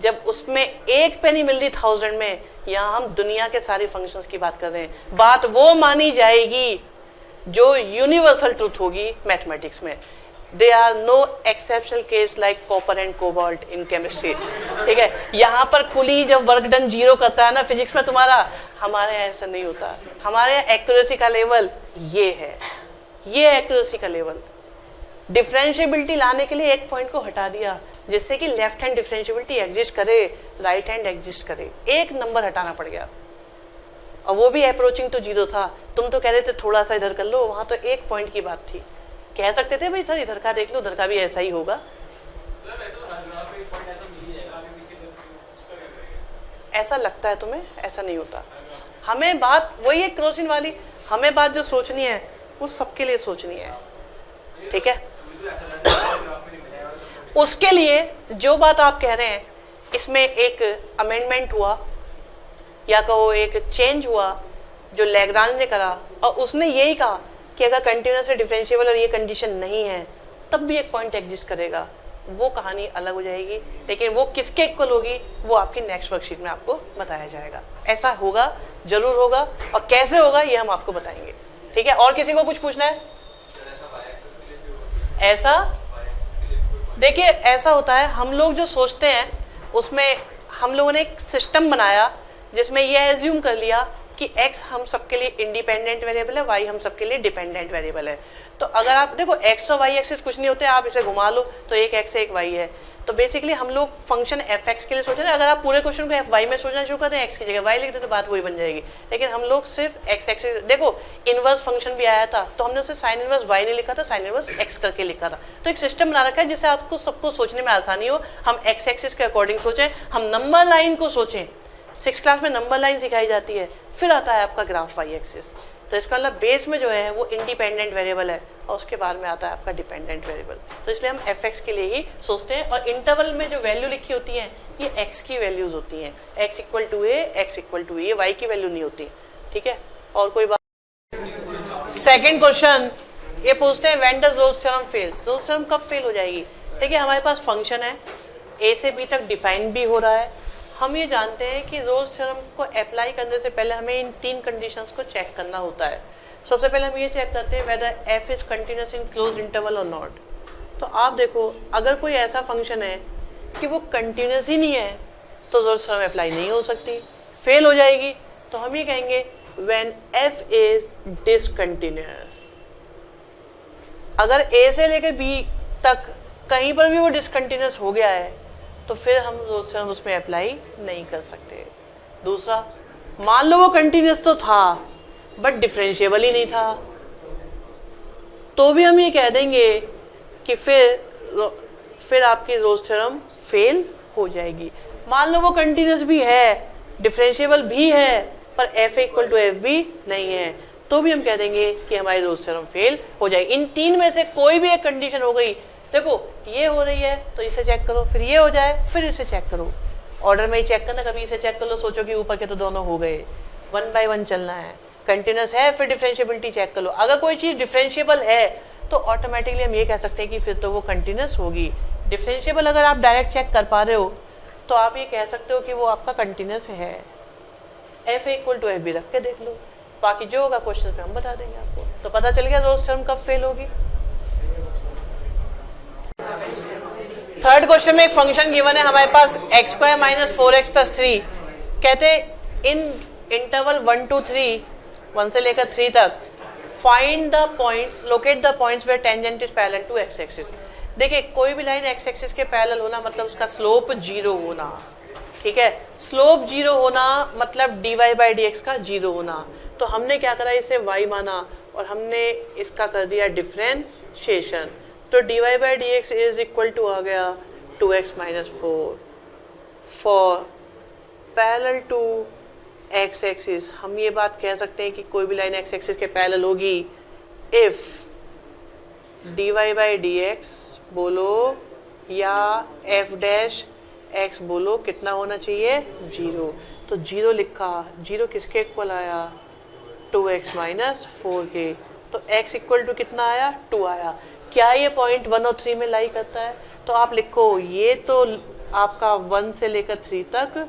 जब उसमें एक पेनी मिल रही 1000 में, यहां हम दुनिया के सारे फंक्शंस की बात कर रहे हैं। बात वो मानी जाएगी जो यूनिवर्सल ट्रूथ होगी मैथमेटिक्स में। There are no exceptional case like copper and cobalt in chemistry, ठीक है। यहाँ पर कुली जब वर्क डन 0 करता है ना फिजिक्स में तुम्हारा, हमारे यहाँ ऐसा नहीं होता। हमारे यहाँ एक्यूरेसी का लेवल ये है, ये एक्यूरेसी का लेवल। डिफरेंशिएबिलिटी लाने के लिए एक पॉइंट को हटा दिया, जिससे कि लेफ्ट हैंड डिफरेंशिएबिलिटी एग्जिस्ट करे, राइट हैंड एग्जिस्ट करे, एक नंबर हटाना पड़ गया, और वो भी अप्रोचिंग टू 0 था। तुम तो कह रहे थे थोड़ा सा इधर कर लो, वहां तो एक पॉइंट की बात थी। कह सकते थे भाई सर इधर का देख लो, उधर का भी ऐसा ही होगा। ऐसा लगता है तुम्हें, ऐसा नहीं होता। हमें बात वही है केरोसिन वाली, हमें बात जो सोचनी है वो सबके लिए सोचनी है, ठीक है। उसके लिए जो बात आप कह रहे हैं, इसमें एक अमेंडमेंट हुआ या कहो एक चेंज हुआ जो लैग्रांज ने करा, और उसने यही कहा कि अगर कंटिन्यूअस है डिफरेंशिएबल और ये कंडीशन नहीं है तब भी एक पॉइंट एग्जिस्ट करेगा। वो कहानी अलग हो जाएगी, लेकिन वो किसके इक्वल होगी वो आपकी नेक्स्ट वर्कशीट में आपको बताया जाएगा। ऐसा होगा, जरूर होगा, और कैसे होगा ये हम आपको बताएंगे, ठीक है। और किसी को कुछ पूछना है? ऐसा देखिए, ऐसा होता है, हम लोग जो सोचते हैं उसमें हम लोगों ने एक सिस्टम बनाया जिसमें ये एज्यूम कर लिया कि x हम सबके लिए इंडिपेंडेंट वेरिएबल है, y हम सबके लिए डिपेंडेंट वेरिएबल है। तो अगर आप देखो x और y एक्सिस कुछ नहीं होते, आप इसे घुमा लो तो एक x है एक y है। तो बेसिकली हम लोग फंक्शन fx के लिए सोच रहे हैं। अगर आप पूरे क्वेश्चन को fy में सोचना शुरू करते हैं, x की जगह y लिख देते तो बात वही बन जाएगी। लेकिन हम लोग सिर्फ x एक्सिस, देखो इनवर्स फंक्शन भी आया था तो हमने उसे साइन इनवर्स y नहीं लिखा था, साइन इनवर्स x करके लिखा था। तो एक सिस्टम बना रखा है जिससे आपको सबको सोचने में आसानी हो। हम x एक्सिस के अकॉर्डिंग सोचें, हम नंबर लाइन को सोचें। 6th क्लास में नंबर लाइन सिखाई जाती है, फिर आता है आपका ग्राफ वाई एक्सिस। तो इसका मतलब बेस में जो है वो इंडिपेंडेंट वेरिएबल है, और उसके बाद में आता है आपका डिपेंडेंट वेरिएबल। तो इसलिए हम fx के लिए ही सोचते हैं, और इंटरवल में जो वैल्यू लिखी होती है ये x की वैल्यूज होती हैं, x equal to a, x equal to a, y की वैल्यू नहीं होती, ठीक है। और कोई बात? सेकेंड क्वेश्चन ये पूछते हैं, when does Rolle's theorem fails? Roles theorem कब फेल हो जाएगी? देखिए हमारे पास फंक्शन है, a से b तक डिफाइन भी हो रहा है। हम ये जानते हैं कि रोल्स थ्योरम को अप्लाई करने से पहले हमें इन 3 कंडीशंस को चेक करना होता है। सबसे पहले हम ये चेक करते हैं whether f is continuous in closed interval और नॉट। तो आप देखो, अगर कोई ऐसा फंक्शन है कि वो कंटिन्यूअस ही नहीं है तो रोल्स थ्योरम अप्लाई नहीं हो सकती, फेल हो जाएगी। तो हम ये कहेंगे व्हेन f इज डिसकंटिन्यूअस। अगर a से लेकर b तक कहीं पर भी वो डिसकंटिन्यूअस हो गया है तो फिर हम रोल्स थ्योरम उसमें अप्लाई नहीं कर सकते। दूसरा, मान लो वो कंटिन्यूअस तो था बट डिफरेंशिएबल ही नहीं था, तो भी हम ये कह देंगे कि फिर आपकी रोल्स थ्योरम फेल हो जाएगी। मान लो वो कंटिन्यूअस भी है, डिफरेंशिएबल भी है, पर f इक्वल टू एफ भी नहीं है, तो भी हम कह देंगे कि हमारी रोल्स थ्योरम फेल हो जाएगी। इन 3 में से कोई भी एक कंडीशन हो गई, देखो ये हो रही है तो इसे चेक करो, फिर ये हो जाए फिर इसे चेक करो, ऑर्डर में ही चेक करना, कभी इसे चेक कर लो सोचो कि ऊपर के तो दोनों हो गए, 1 बाय 1 चलना है। कंटिन्यूअस है फिर डिफरेंशिएबिलिटी चेक कर लो, अगर कोई चीज डिफरेंशिएबल है तो ऑटोमेटिकली हम ये कह सकते हैं कि फिर तो वो कंटिन्यूअस होगी। डिफरेंशिएबल अगर आप डायरेक्ट चेक कर पा रहे हो तो आप ये कह सकते हो कि वो आपका कंटिन्यूअस है। एफ इक्वल टू एफ भी रख के देख लो, बाकी जो होगा क्वेश्चन पे हम बता देंगे आपको। तो पता चल गया रोल्स थ्योरम कब फेल होगी। थर्ड क्वेश्चन में एक फंक्शन गिवन है हमारे पास X square minus 4x plus 3, कहते इन इंटरवल 1 to 3, 1 से लेकर 3 तक, find the points, locate the points where tangent is parallel to x axis. देखिए कोई भी लाइन एक्स एक्सिस के पैरेलल होना मतलब उसका स्लोप 0 होना, ठीक है। स्लोप 0 होना मतलब dy बाई डी का 0 होना। तो हमने क्या करा, इसे y माना और हमने इसका कर दिया डिफरेंशिएशन। तो dy by D X is equal to आ गया 2x minus 4 for parallel to x axis. हम ये बात कह सकते हैं कि कोई भी लाइन एक्स एक्सिस के पैरेलल होगी if dy by D X बोलो या f डैश x बोलो कितना होना चाहिए, 0। तो 0 लिखा, 0 किसके इक्वल आया, 2x माइनस 4 के। तो x इक्वल टू कितना आया, 2 आया। क्या ये पॉइंट 1 और 3 में लाई करता है? तो आप लिखो ये तो आपका 1 से लेकर 3 तक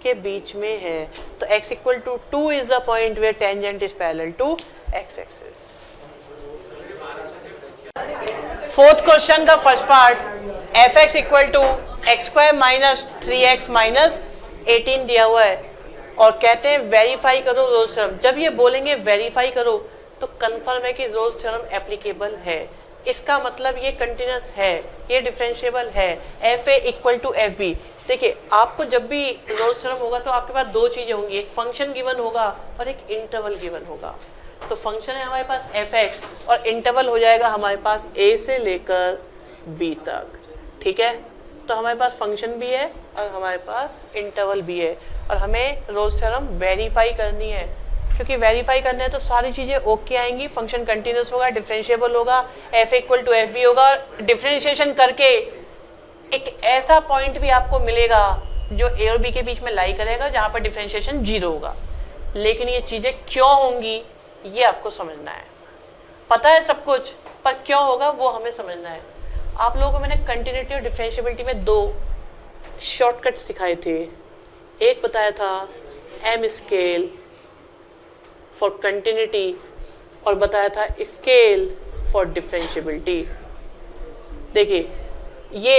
के बीच में है। तो x equal to 2 is the point where tangent is parallel to x axis. Fourth question का first part, F x equal to X square minus 3x minus 18 दिया हुआ है और कहते हैं वेरीफाई करो रोल्स थ्योरम। जब ये बोलेंगे वेरीफाई करो तो कंफर्म है कि रोल्स थ्योरम एप्लीकेबल है। इसका मतलब ये कंटिन्यूअस है, ये डिफरेंशिएबल है। F A equal to F B. देखिए आपको जब भी रोल्स थ्योरम होगा तो आपके पास दो चीजें होंगी, एक फंक्शन गिवन होगा और एक इंटरवल गिवन होगा। तो फंक्शन है हमारे पास एफ एक्स और इंटरवल हो जाएगा हमारे पास ए से लेकर बी तक, ठीक है। तो हमारे पास फंक्शन भी है और हमारे पास इंटरवल भी है और हमें रोल्स थ्योरम वेरीफाई करनी है। क्योंकि वेरीफाई करना है तो सारी चीजें ओके आएंगी, फंक्शन कंटिन्यूअस होगा, डिफरेंशिएबल होगा, F equal to F B होगा। डिफरेंशिएशन करके एक ऐसा पॉइंट भी आपको मिलेगा जो ए और बी के बीच में लाई करेगा जहां पर डिफरेंशिएशन 0 होगा। लेकिन ये चीजें क्यों होंगी ये आपको समझना है। पता है सब कुछ, पर क्यों होगा वो हमें समझना है। आप लोगों को मैंने कंटिन्यूटी और डिफरेंशिएबिलिटी में 2 शॉर्टकट सिखाए थे। एक बताया था एम स्केल फॉर कंटिन्यूटी और बताया था स्केल फॉर डिफरेंशिएबिलिटी। देखिए ये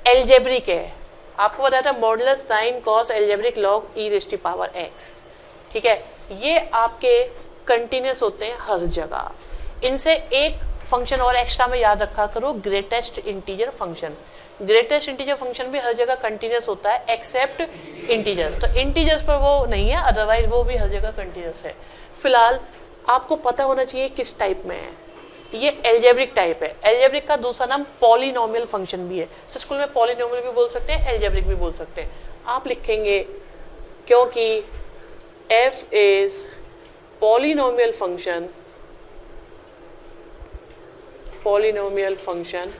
एल्जेब्रिक है, आपको बताया था modulus sine cos algebraic log E raise to power X, ठीक है। ये आपके कंटिन्यूअस होते हैं हर जगह। इनसे एक फंक्शन और एक्स्ट्रा में याद रखा करो, greatest integer function. Greatest integer function भी हर जगह कंटिन्यूअस होता है एक्सेप्ट इंटीजर्स। तो इंटीजर्स पर वो नहीं है, अदरवाइज वो भी हर जगह कंटिन्यूअस है। फिलहाल आपको पता होना चाहिए किस टाइप में है। ये एल्जेब्रिक टाइप है। एल्जेब्रिक का दूसरा नाम पॉलिनोमियल फंक्शन भी है। तो स्कूल में पॉलिनोमियल भी बोल सकते हैं, एल्जेब्रिक भी बोल सकते हैं। आप लिखेंगे क्योंकि F is polynomial function, polynomial function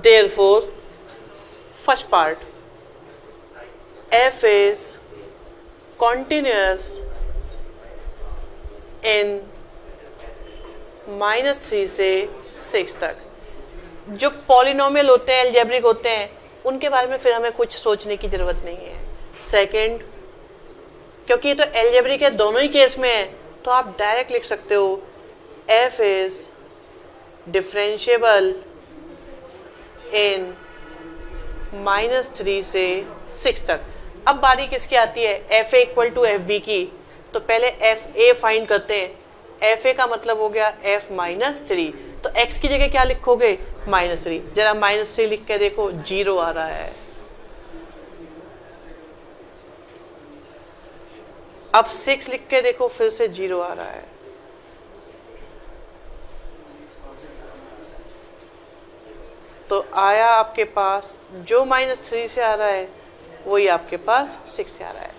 therefore first part f is continuous in -3 से 6 तक। जो पॉलिनोमियल होते हैं, एल्जेब्रिक होते हैं, उनके बारे में फिर हमें कुछ सोचने की जरूरत नहीं है। सेकंड, क्योंकि ये तो एल्जेब्रिक है, दोनों ही केस में है, तो आप डायरेक्ट लिख सकते हो f इज डिफरेंशिएबल इन -3 से 6 तक। अब बारी किसकी आती है, F A equal to F B की। तो पहले एफ ए फाइंड करते हैं। एफ ए का मतलब हो गया एफ -3। तो x की जगह क्या लिखोगे, -3। जरा -3 लिख के देखो, 0 आ रहा है। अब 6 लिख के देखो, फिर से 0 आ रहा है। तो आया आपके पास जो -3 से आ रहा है वही आपके पास 6 से आ रहा है।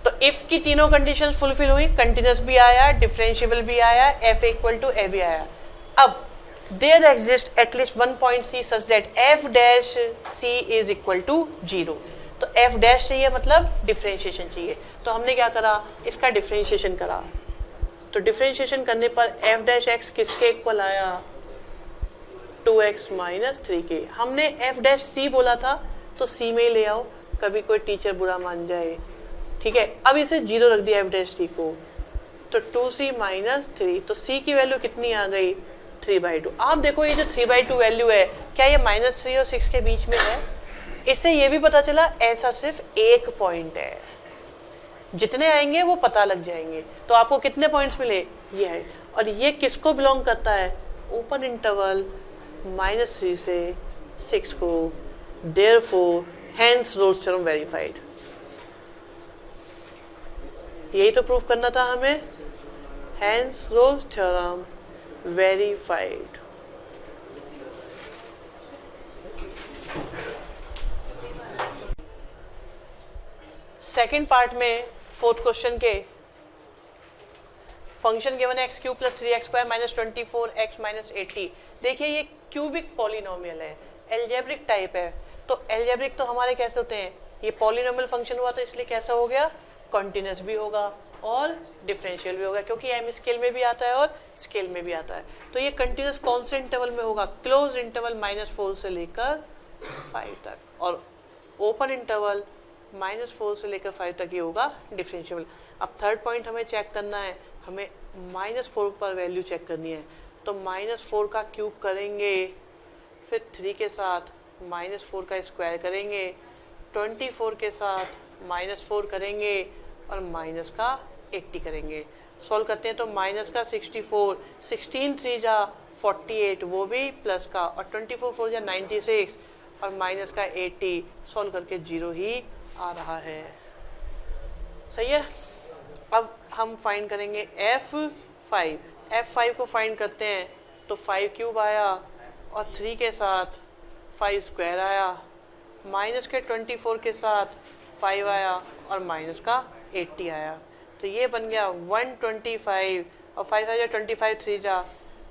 तो इफ की तीनों कंडीशंस फुलफिल हुई, कंटिन्यूअस भी आया, डिफरेंशिएबल भी आया, एफ इक्वल टू ए भी आया। अब there exist at least one point C such that F dash C is equal to 0। तो एफ डैश चाहिए मतलब डिफरेंशिएशन चाहिए। तो हमने क्या करा, इसका डिफरेंशिएशन करा। तो डिफरेंशिएशन करने पर एफ डैश एक्स किसके इक्वल आया, 2x -3 के। हमने एफ डैश सी बोला था तो सी में ही ले आओ, कभी कोई टीचर बुरा मान जाए, ठीक है। अब इसे 0 रख दिया एफ डैश सी को। तो 2c माइनस 3, तो c की वैल्यू कितनी आ गई 3/2। आप देखो ये जो 3/2 वैल्यू है क्या ये -3 और 6 के बीच में है? इससे ये भी पता चला ऐसा सिर्फ एक पॉइंट है, जितने आएंगे वो पता लग जाएंगे। तो आपको कितने पॉइंट्स मिले, ये है। और ये किसको बिलोंग करता है, ओपन इंटरवल -3 से 6 को। Therefore hence Rolle's theorem verified. यही तो प्रूफ करना था हमें, hence Rolle's theorem verified. Second part में फोर्थ क्वेश्चन के फंक्शन गिवन है x³ + 3x² - 24x - 80। देखिए ये क्यूबिक पॉलिनोमियल है, एल्जेब्रिक टाइप है। तो एल्जेब्रिक तो हमारे कैसे होते हैं, ये पॉलिनोमियल फंक्शन हुआ तो इसलिए कैसा हो गया, कॉन्टिन्यूस भी होगा और डिफरेंशियल भी होगा, क्योंकि m स्केल में भी आता है और स्केल में भी आता है। तो ये कंटिन्यूस कौन से इंटरवल में होगा, क्लोज इंटरवल -4 से लेकर 5 तक, और ओपन इंटरवल -4 से लेकर 5 तक ये होगा डिफरेंशियल। अब थर्ड पॉइंट हमें चेक करना है, हमें -4 पर वैल्यू चेक करनी है। तो -4 का क्यूब करेंगे, फिर 3 के साथ -4 का स्क्वायर करेंगे, 24 के साथ -4 करेंगे और माइनस का 80 करेंगे। सॉल्व करते हैं तो माइनस का 64, 16 3 जा 48, वो भी प्लस का, और 24 4 जा 96 और माइनस का 80। सॉल्व करके 0 ही आ रहा है। सही है। अब हम फाइंड करेंगे F5 को फाइंड करते हैं तो 5 क्यूब आया और 3 के साथ 5 स्क्वायर आया, माइनस के 24 के साथ 5 आया और माइनस का 80 आया। तो ये बन गया 125 और 5 आ गया 25, 3 जा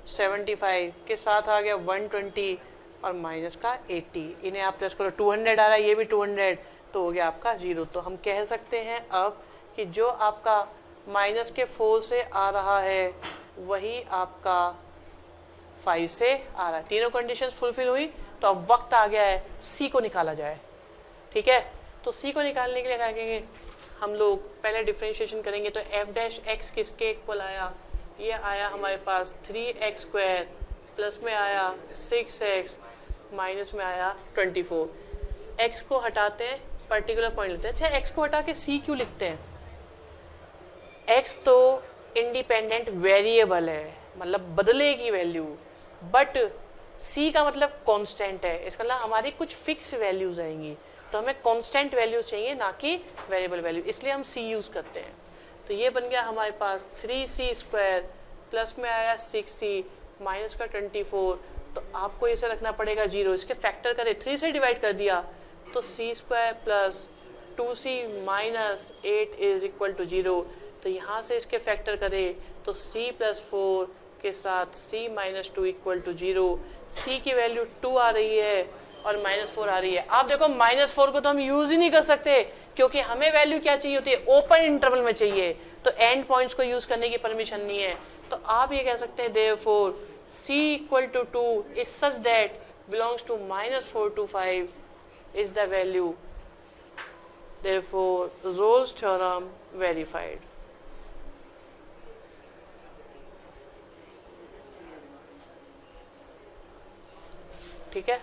75 के साथ आ गया 120 और माइनस का 80। इन्हें आप प्लस करो, 200 आ रहा है, ये भी 200, तो हो गया आपका 0। तो हम कह सकते हैं अब कि जो आपका माइनस के 4 से आ रहा है वही आपका 5 से आ रहा है। तीनों कंडीशंस फुलफिल हुई, तो अब वक्त आ गया है C को निकाला जाए। ठीक है, तो C को निकालने के लिए क्या करेंगे, हम लोग पहले डिफरेंशिएशन करेंगे। तो f' किसके इक्वल आया, ये आया हमारे पास 3x², प्लस में आया 6x, माइनस में आया 24। x को हटाते हैं, पर्टिकुलर पॉइंट लेते हैं। अच्छा, x को हटा के C क्यों लिखते हैं, x तो इंडिपेंडेंट वेरिएबल है, मतलब बदलेगी वैल्यू, बट C का मतलब कांस्टेंट है, इसका मतलब हमारी कुछ फिक्स वैल्यूज आएंगी। तो हमें कांस्टेंट वैल्यूज चाहिए, ना कि वेरिएबल वैल्यू, इसलिए हम C यूज करते हैं। तो ये बन गया हमारे पास 3c² प्लस में आया 6c माइनस का 24। तो आपको इसे रखना पड़ेगा 0, इसके फैक्टर करें, 3 से डिवाइड कर दिया तो c² plus 2c minus 8 is equal to 0। तो यहाँ से इसके फैक्टर करें तो c प्लस 4 के साथ c minus 2 equal to 0। c की वैल्यू 2 आ रही है और -4 आ रही है। आप देखो -4 को तो हम यूज ही नहीं कर सकते, क्योंकि हमें वैल्यू क्या चाहिए होती है, ओपन इंटरवल में चाहिए, तो एंड पॉइंट्स को यूज करने की परमिशन नहीं है। तो आप ये कह सकते हैं therefore c equal to 2 is such that belongs to -4 to 5 is the value, therefore Rolle's theorem verified। ठीक है,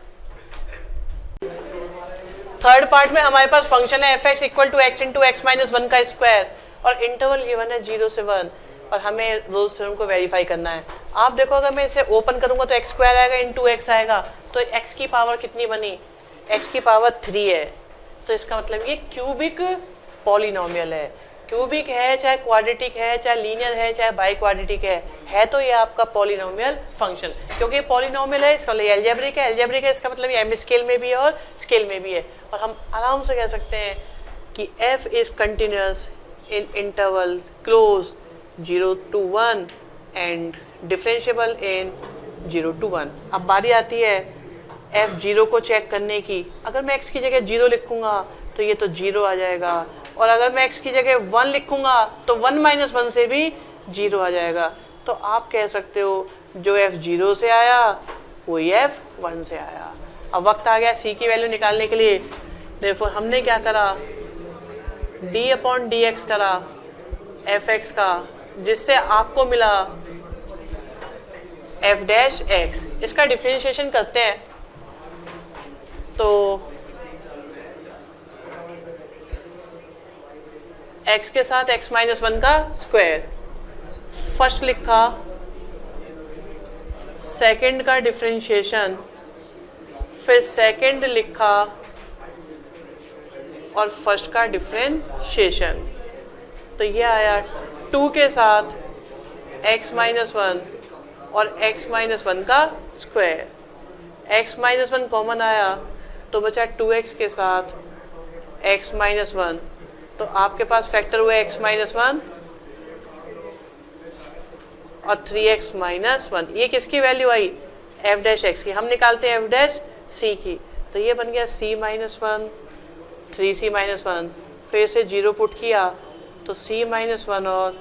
थर्ड पार्ट में हमारे पास फंक्शन है f(x) equal to x into x minus 1 का स्क्वायर, और इंटरवल गिवन है 0 से 1, और हमें रोल्स थ्योरम को वेरीफाई करना है। आप देखो अगर मैं इसे ओपन करूंगा तो x² आएगा इंटू x आएगा, तो x की पावर कितनी बनी, x की पावर 3 है। तो इसका मतलब ये क्यूबिक पॉलिनोमियल है। क्यूबिक है, चाहे क्वाड्रेटिक है, चाहे लीनियर है, चाहे बाई क्वाड्रेटिक है तो ये आपका पॉलिनोमियल फंक्शन, क्योंकि पॉलिनोमियल है इसका मतलब एल्जेब्रिक है, एल्जेब्रिक है इसका मतलब ये m स्केल में भी है और स्केल में भी है। और हम आराम से कह सकते हैं कि f is continuous in interval close 0 to 1 and differentiable in 0 to 1। अब बारी आती है f0 को चेक करने की। अगर मैं x की जगह 0 लिखूंगा तो ये तो 0 आ जाएगा, और अगर मैं x की जगह 1 लिखूंगा तो 1 - 1 से भी 0 आ जाएगा। तो आप कह सकते हो जो f0 से आया वही f1 से आया। अब वक्त आ गया c की वैल्यू निकालने के लिए। therefore हमने क्या करा, d/dx करा fx का, जिससे आपको मिला एफ डैश एक्स। इसका डिफरेंशिएशन करते हैं तो x के साथ x माइनस 1 का स्क्वायर, फर्स्ट लिखा, सेकंड का डिफरेंशिएशन, फिर सेकंड लिखा और फर्स्ट का डिफरेंशिएशन। तो ये आया 2 के साथ x माइनस 1 और x माइनस 1 का स्क्वायर। x माइनस 1 कॉमन आया तो बचा 2x के साथ x माइनस 1। तो आपके पास फैक्टर हुए x माइनस 1 और 3x माइनस 1। ये किसकी वैल्यू आई? f डैश x की। हम निकालते हैं f डैश c की, तो ये बन गया c माइनस 1, 3c माइनस 1। फिर इसे 0 पुट किया तो c माइनस 1 और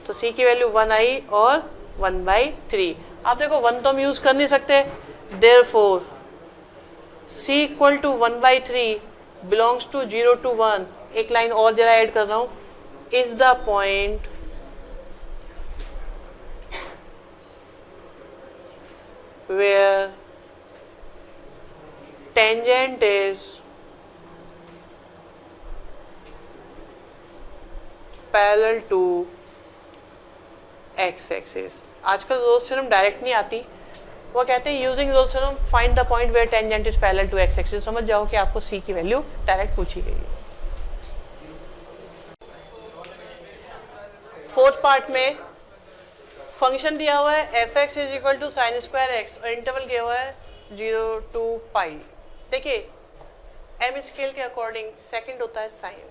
तो c की वैल्यू 1 आई और 1/3। आप देखो 1 तो हम यूज कर नहीं सकते, therefore c equal to 1/3 belongs to 0 to 1। एक लाइन और जरा ऐड कर रहा हूं, is the point where tangent is parallel to x axis। आजकल रोल्स थ्योरम डायरेक्ट नहीं आती, वो कहते हैं using Rolle's theorem find the point where tangent is parallel to x axis। समझ जाओ कि आपको c की वैल्यू डायरेक्ट पूछी गई है। फोर्थ पार्ट में फंक्शन दिया हुआ है f x is equal to sine square x और इंटरवल दिया हुआ है 0 to पाई। देखिए एम स्केल के अकॉर्डिंग सेकंड होता है साइन,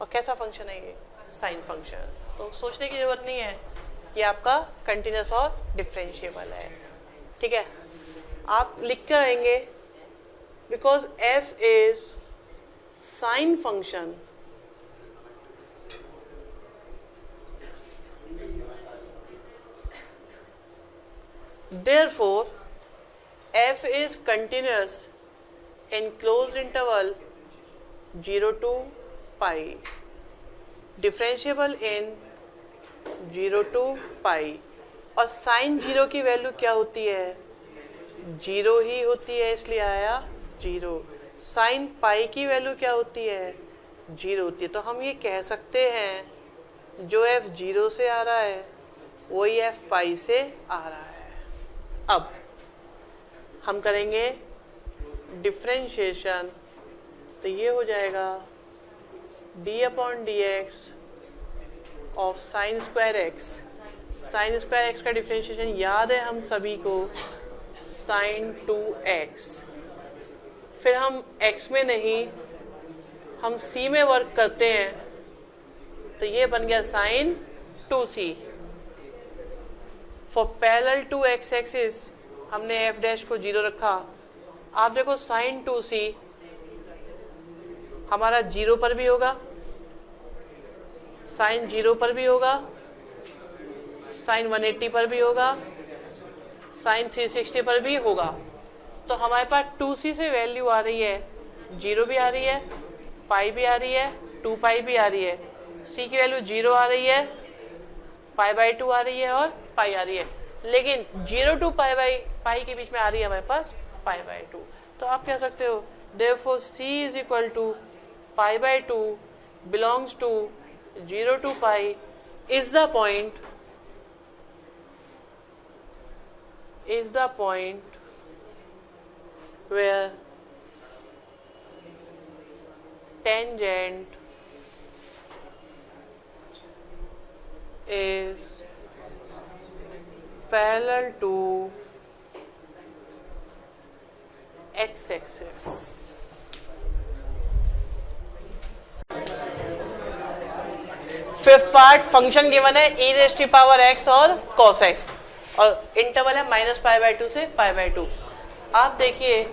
और कैसा फंक्शन है ये? Sine function. तो सोचने की जरूरत नहीं है, ये आपका कंटिन्यूस और डिफरेंशिएबल है। ठीक है, आप लिख कर आएंगे because F is sine function therefore f is continuous in closed interval 0 to pi, differentiable in 0 to pi। और साइन 0 की वैल्यू क्या होती है? 0 ही होती है, इसलिए आया 0। साइन पाई की वैल्यू क्या होती है? 0 होती है। तो हम ये कह सकते हैं जो f 0 से आ रहा है वही f पाई से आ रहा है। अब हम करेंगे डिफरेंशिएशन, तो ये हो जाएगा d/dx of sine square x. Sign square x का डिफरेंशिएशन याद है हम सभी को, साइन 2x। फिर हम x में नहीं, हम c में वर्क करते हैं, तो ये बन गया sine 2c। For parallel to x axis हमने f डैश को 0 रखा। आप देखो साइन 2c हमारा 0 पर भी होगा, साइन 0 पर भी होगा, साइन 180 पर भी होगा, साइन 360 पर भी होगा। तो हमारे पास 2c से वैल्यू आ रही है, 0 भी आ रही है, पाई भी आ रही है, 2 पाई भी आ रही है। c की वैल्यू 0 आ रही है, π/2 आ रही है और पाई आ रही है, लेकिन 0 to पाई के बीच में आ रही है हमारे पास π/2। तो आप कह सकते हो therefore c is equal to π/2 belongs to 0 to pi is the point where tangent is parallel to x axis। Fifth part function given है e⁻x और cos x और इंटरवल है -π/2 से π/2। आप देखिए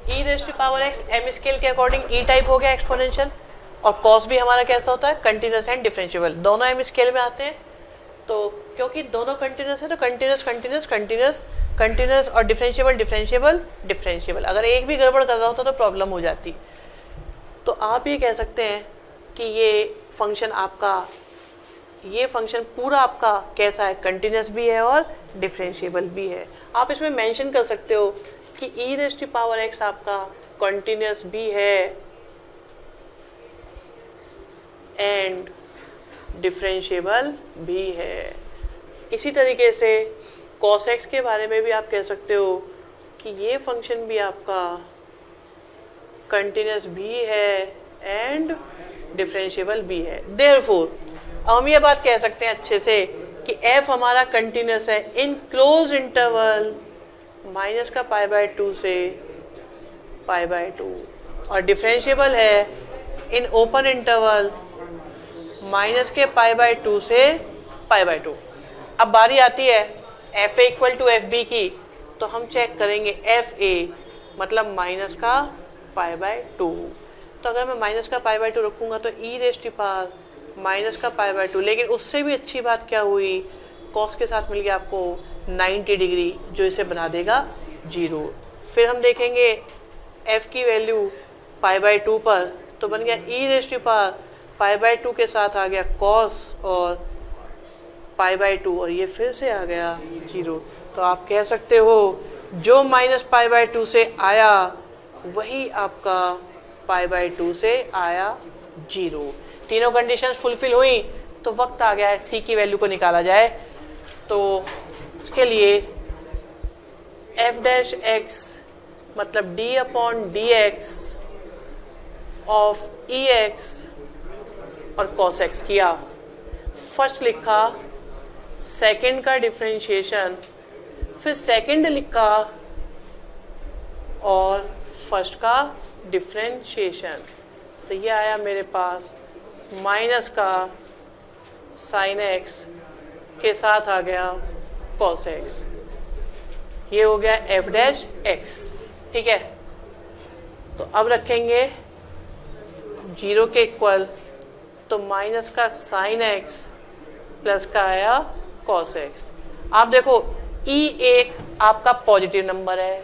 e⁻x m स्केल के अकॉर्डिंग e टाइप हो गया एक्सपोनेंशियल, और cos भी हमारा कैसा होता है? कंटिन्यूस एंड डिफरेंशिएबल, दोनों m स्केल में आते हैं। तो क्योंकि दोनों कंटिन्यूस है तो कंटिन्यूस और डिफरेंशिएबल। अगर एक भी गड़बड़ कर रहा होता तो प्रॉब्लम हो जाती। तो आप ये कह सकते हैं कि ये फंक्शन आपका ये फंक्शन पूरा आपका कैसा है, कंटिन्यूस भी है और डिफरेंशिएबल भी है। आप इसमें मेंशन कर सकते हो कि e⁻x आपका कंटिन्यूस भी है एंड डिफरेंशिएबल भी है। इसी तरीके से cos x के बारे में भी आप कह सकते हो कि ये फंक्शन भी आपका कंटिन्यूस भी है एंड डिफरेंशिएबल भी है। देयरफॉर हम ये बात कह सकते हैं अच्छे से कि f हमारा कंटिन्यूस है इन क्लोज इंटरवल माइनस का π/2 से π/2 और डिफरेंशिएबल है इन ओपन इंटरवल माइनस के π/2 से π/2। अब बारी आती है fa इक्वल टू fb की, तो हम चेक करेंगे fa मतलब माइनस का π/2। तो अगर मैं माइनस का π/2 रखूंगा तो e⁻ माइनस का π/2, लेकिन उससे भी अच्छी बात क्या हुई, cos के साथ मिल गया आपको 90 डिग्री जो इसे बना देगा 0। फिर हम देखेंगे f की वैल्यू π/2 पर, तो बन गया e⁻π/2 के साथ आ गया cos और π/2 और ये फिर से आ गया 0। तो आप कह सकते हो जो माइनस π/2 से आया वही आपका π/2 से आया 0। तीनों कंडीशंस फुलफिल हुई तो वक्त आ गया है c की वैल्यू को निकाला जाए। तो इसके लिए f' मतलब d/dx ऑफ ex और cos x किया। फर्स्ट लिखा सेकंड का डिफरेंशिएशन, फिर सेकंड लिखा और फर्स्ट का डिफरेंशिएशन। तो ये आया मेरे पास माइनस का साइन x के साथ आ गया cos x। ये हो गया f'(x), ठीक है। तो अब रखेंगे 0 के इक्वल, तो माइनस का साइन x प्लस का आया cos x। आप देखो e1 आपका पॉजिटिव नंबर है,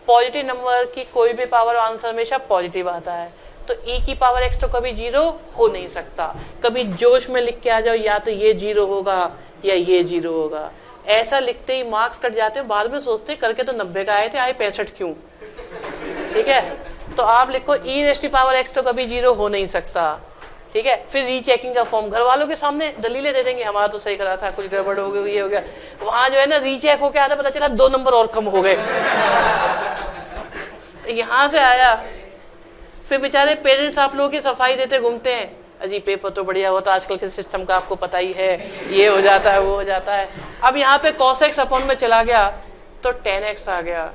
पॉजिटिव नंबर की कोई भी पावर आंसर हमेशा पॉजिटिव आता है, तो e⁻x तो कभी 0 हो नहीं सकता। कभी जोश में लिख के आ जाओ या तो ये 0 होगा या ये 0 होगा, ऐसा लिखते ही मार्क्स कट जाते हैं। बाद में सोचते करके तो 90 का आए थे, आए 65 क्यों, ठीक है। तो आप लिखो e⁻x तो कभी 0 हो नहीं सकता, ठीक है। फिर रीचेकिंग का फॉर्म, घर वालों के सामने दलीलें दे देंगे हमारा तो सही करा था, कुछ गड़बड़ हो गई, ये हो गया। वहां जो है ना रीचेक होके आता, पता चला 2 नंबर और कम हो गए। यहां से आया, फिर बेचारे पेरेंट्स आप लोगों की सफाई देते घूमते हैं, अजी पेपर तो बढ़िया हुआ, तो आजकल के सिस्टम का आपको पता ही है, ये हो जाता है वो हो जाता है। अब यहाँ पे cos x अपॉन में चला गया तो tan x आ गया,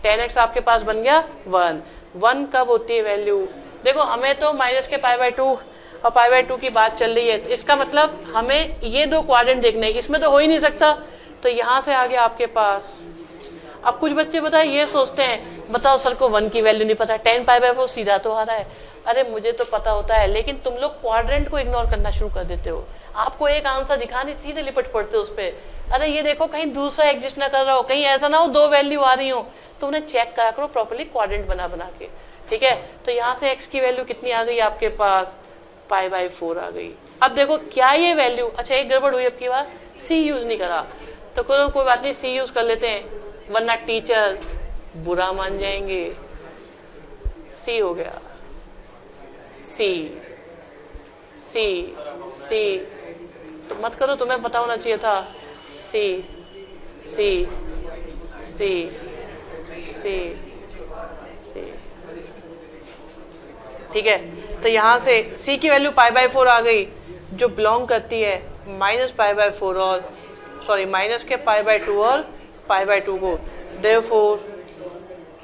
tan x आपके पास बन गया 1 कब होती है वैल्यू, देखो हमें तो माइनस के π/2 और π/2 की बात चल रही है, तो इसका मतलब हमें ये 2 क्वाड्रेंट देखने, इसमें तो हो ही नहीं सकता। तो यहाँ से आ गया आपके पास। अब कुछ बच्चे बताए ये सोचते हैं, बताओ सर को 1 की वैल्यू नहीं पता, tan π/4 सीधा तो आ रहा है। अरे मुझे तो पता होता है, लेकिन तुम लोग क्वाड्रेंट को इग्नोर करना शुरू कर देते हो। आपको एक आंसर दिखाने सीधे लिपट पड़ते हो उस पर। अरे ये देखो कहीं दूसरा एग्जिस्ट ना कर रहा हो, कहीं ऐसा ना हो 2 वैल्यू आ रही हो, तो उन्हें चेक करा करो प्रॉपर्ली क्वाड्रेंट बना के, ठीक है। तो यहाँ से x की वैल्यू कितनी आ गई आपके पास, π/4 आ गई। अब देखो क्या ये वैल्यू, अच्छा एक गड़बड़ हुई अब की बार, c यूज नहीं करा, तो करो कोई बात नहीं, c यूज कर लेते हैं, वरना टीचर बुरा मान जाएंगे। c हो गया, c c c, तो मत करो, तुम्हें पता होना चाहिए था, c c c c c, ठीक है। तो यहाँ से c की वैल्यू π/4 आ गई, जो बिलोंग करती है माइनस π/4 और सॉरी माइनस के π/2 और π/2 को। Therefore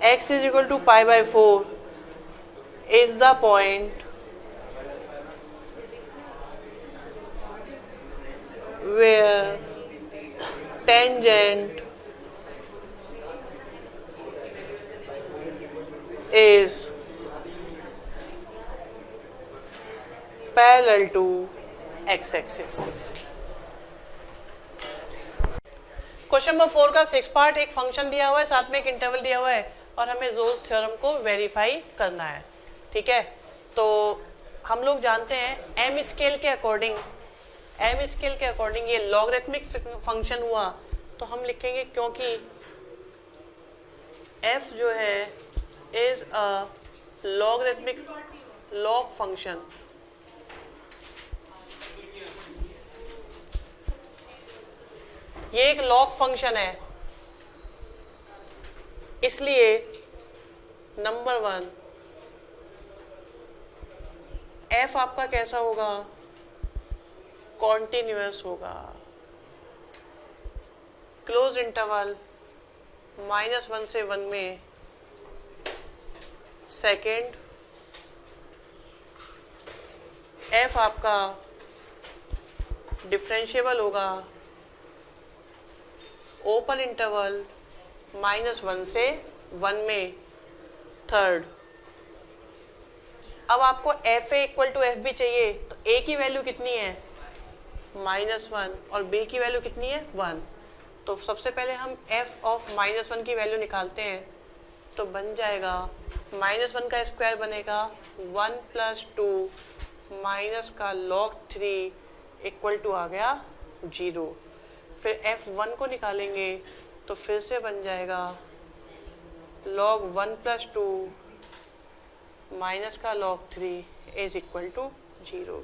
x is equal to π/4 is the point where tangent is parallel to x-axis। Question number 4 का 6 पार्ट, एक फंक्शन दिया हुआ है, साथ में एक इंटरवल दिया हुआ है और हमें रोल्स थ्योरम को वेरीफाई करना है, ठीक है। तो हम लोग जानते हैं m स्केल के अकॉर्डिंग एम स्केल के अकॉर्डिंग ये लॉगरिथमिक फंक्शन हुआ तो हम लिखेंगे क्योंकि f जो है is a logarithmic log function, ये एक लॉग फंक्शन है, इसलिए नंबर 1 f आपका कैसा होगा, कॉन्टिन्यूअस होगा, क्लोज इंटरवल -1 से 1 में। सेकेंड, f आपका डिफरेंशिएबल होगा ओपन इंटरवल -1 से 1 में। थर्ड, अब आपको f A equal to F b चाहिए तो ए की वैल्यू कितनी है -1 और बी की वैल्यू कितनी है 1। तो सबसे पहले हम f ऑफ -1 की वैल्यू निकालते हैं तो बन जाएगा -1 का स्क्वायर बनेगा 1 + 2 माइनस का log 3 इक्वल टू आ गया 0। फिर f1 को निकालेंगे तो फिर से बन जाएगा log 1 + 2 माइनस का log 3 इज इक्वल टू 0।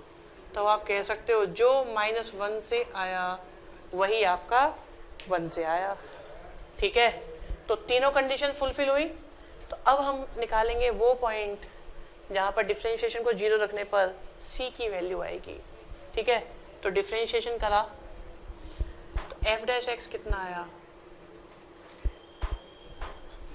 तो आप कह सकते हो जो -1 से आया वही आपका 1 से आया। ठीक है, तो तीनों कंडीशन फुलफिल हुई। तो अब हम निकालेंगे वो पॉइंट जहाँ पर डिफरेंशिएशन को 0 रखने पर c की वैल्यू आएगी। ठीक है, तो डिफरेंशिएशन करा तो f' कितना आया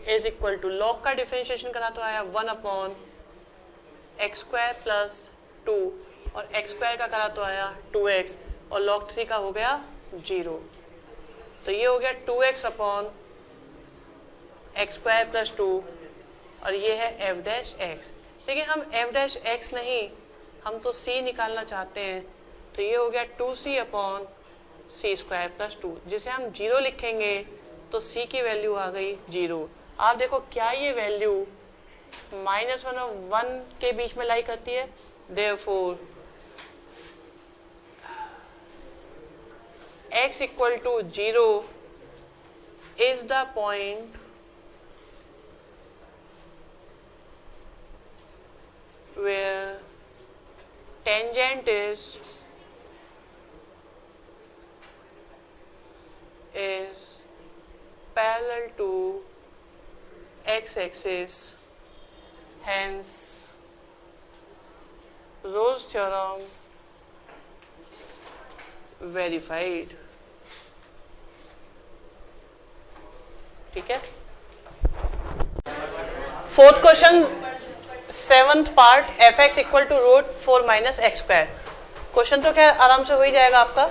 इज इक्वल टू लॉग का डिफरेंशिएशन करा तो आया 1/x² + 2 और x² का करा तो आया 2x और log 3 का हो गया 0। तो ये हो गया 2x/x² + 2 और ये है f'। लेकिन हम f' नहीं, हम तो c निकालना चाहते हैं तो ये हो गया 2c/c² + 2 जिसे हम 0 लिखेंगे तो c की वैल्यू आ गई 0। आप देखो क्या ये वैल्यू -1 और 1 के बीच में लाई करती है। Therefore x = 0 is the point where tangent is parallel to x-axis, hence Rolle's theorem verified। ठीक है, fourth question 7th part f(x) = √4 - x²। Question तो खैर आराम से हो ही जाएगा आपका।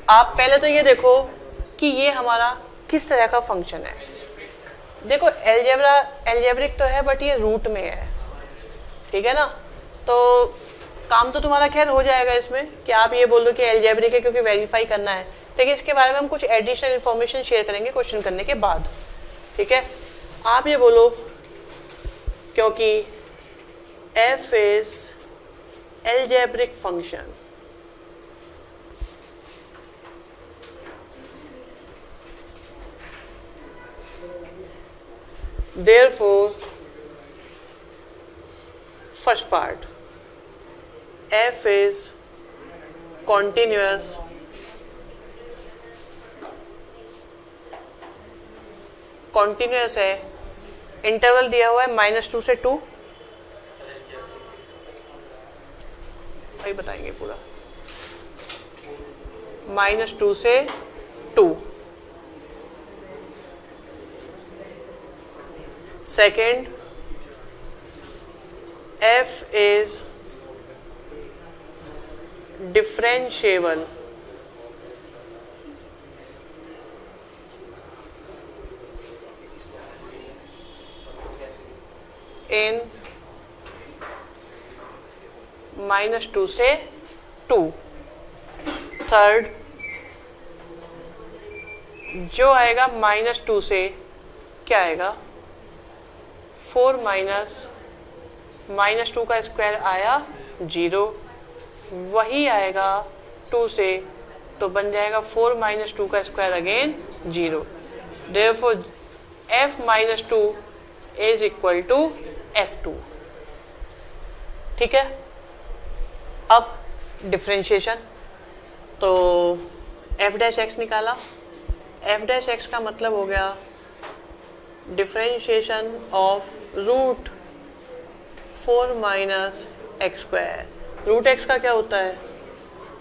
आप पहले तो ये देखो कि ये हमारा किस तरह का फंक्शन है। देखो एल्जेब्रिक तो है बट ये रूट में है। ठीक है ना, तो काम तो तुम्हारा खैर हो जाएगा इसमें कि आप ये बोल दो कि एल्जेब्रिक है क्योंकि वेरीफाई करना है। लेकिन इसके बारे में हम कुछ एडिशनल इन्फॉर्मेशन शेयर करेंगे क्वेश्चन करने के बाद। ठीक है, आप ये बोलो क्योंकि f is algebraic function, therefore first part f is continuous है, इंटरवल दिया हुआ है -2 से 2, वही बताएंगे पूरा, -2 से 2। Second, f is differentiable in -2 से 2। थर्ड, जो आएगा -2 से क्या आएगा 4 -2 का स्क्वायर आया 0, वही आएगा 2 से, तो बन जाएगा 4 माइनस 2 का square again 0। Therefore f minus 2 is equal to f2। ठीक है, अब डिफरेंशिएशन, तो f डैश एक्स निकाला। f डैश एक्स का मतलब हो गया differentiation of root 4 minus x square. Root x का क्या होता है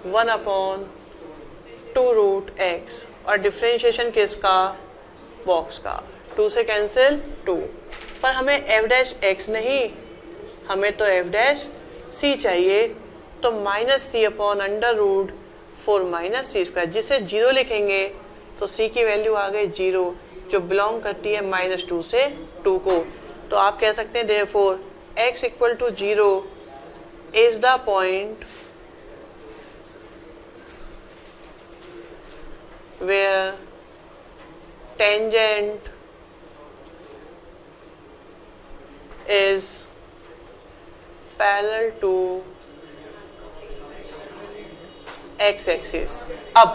1/2 रूट एक्स, और डिफरेंशिएशन किसका, बॉक्स का, 2 से कैंसिल 2। पर हमें f डैश एक्स नहीं, हमें तो f डैश सी चाहिए, तो माइनस सी अपॉन अंडर रूट 4 माइनस सी स्क्वायर, जिसे 0 लिखेंगे तो c की वैल्यू आ गई 0, जो बिलोंग करती है -2 से 2 को। तो आप कह सकते हैं therefore x equal to 0 is the point where tangent is parallel to x axis. अब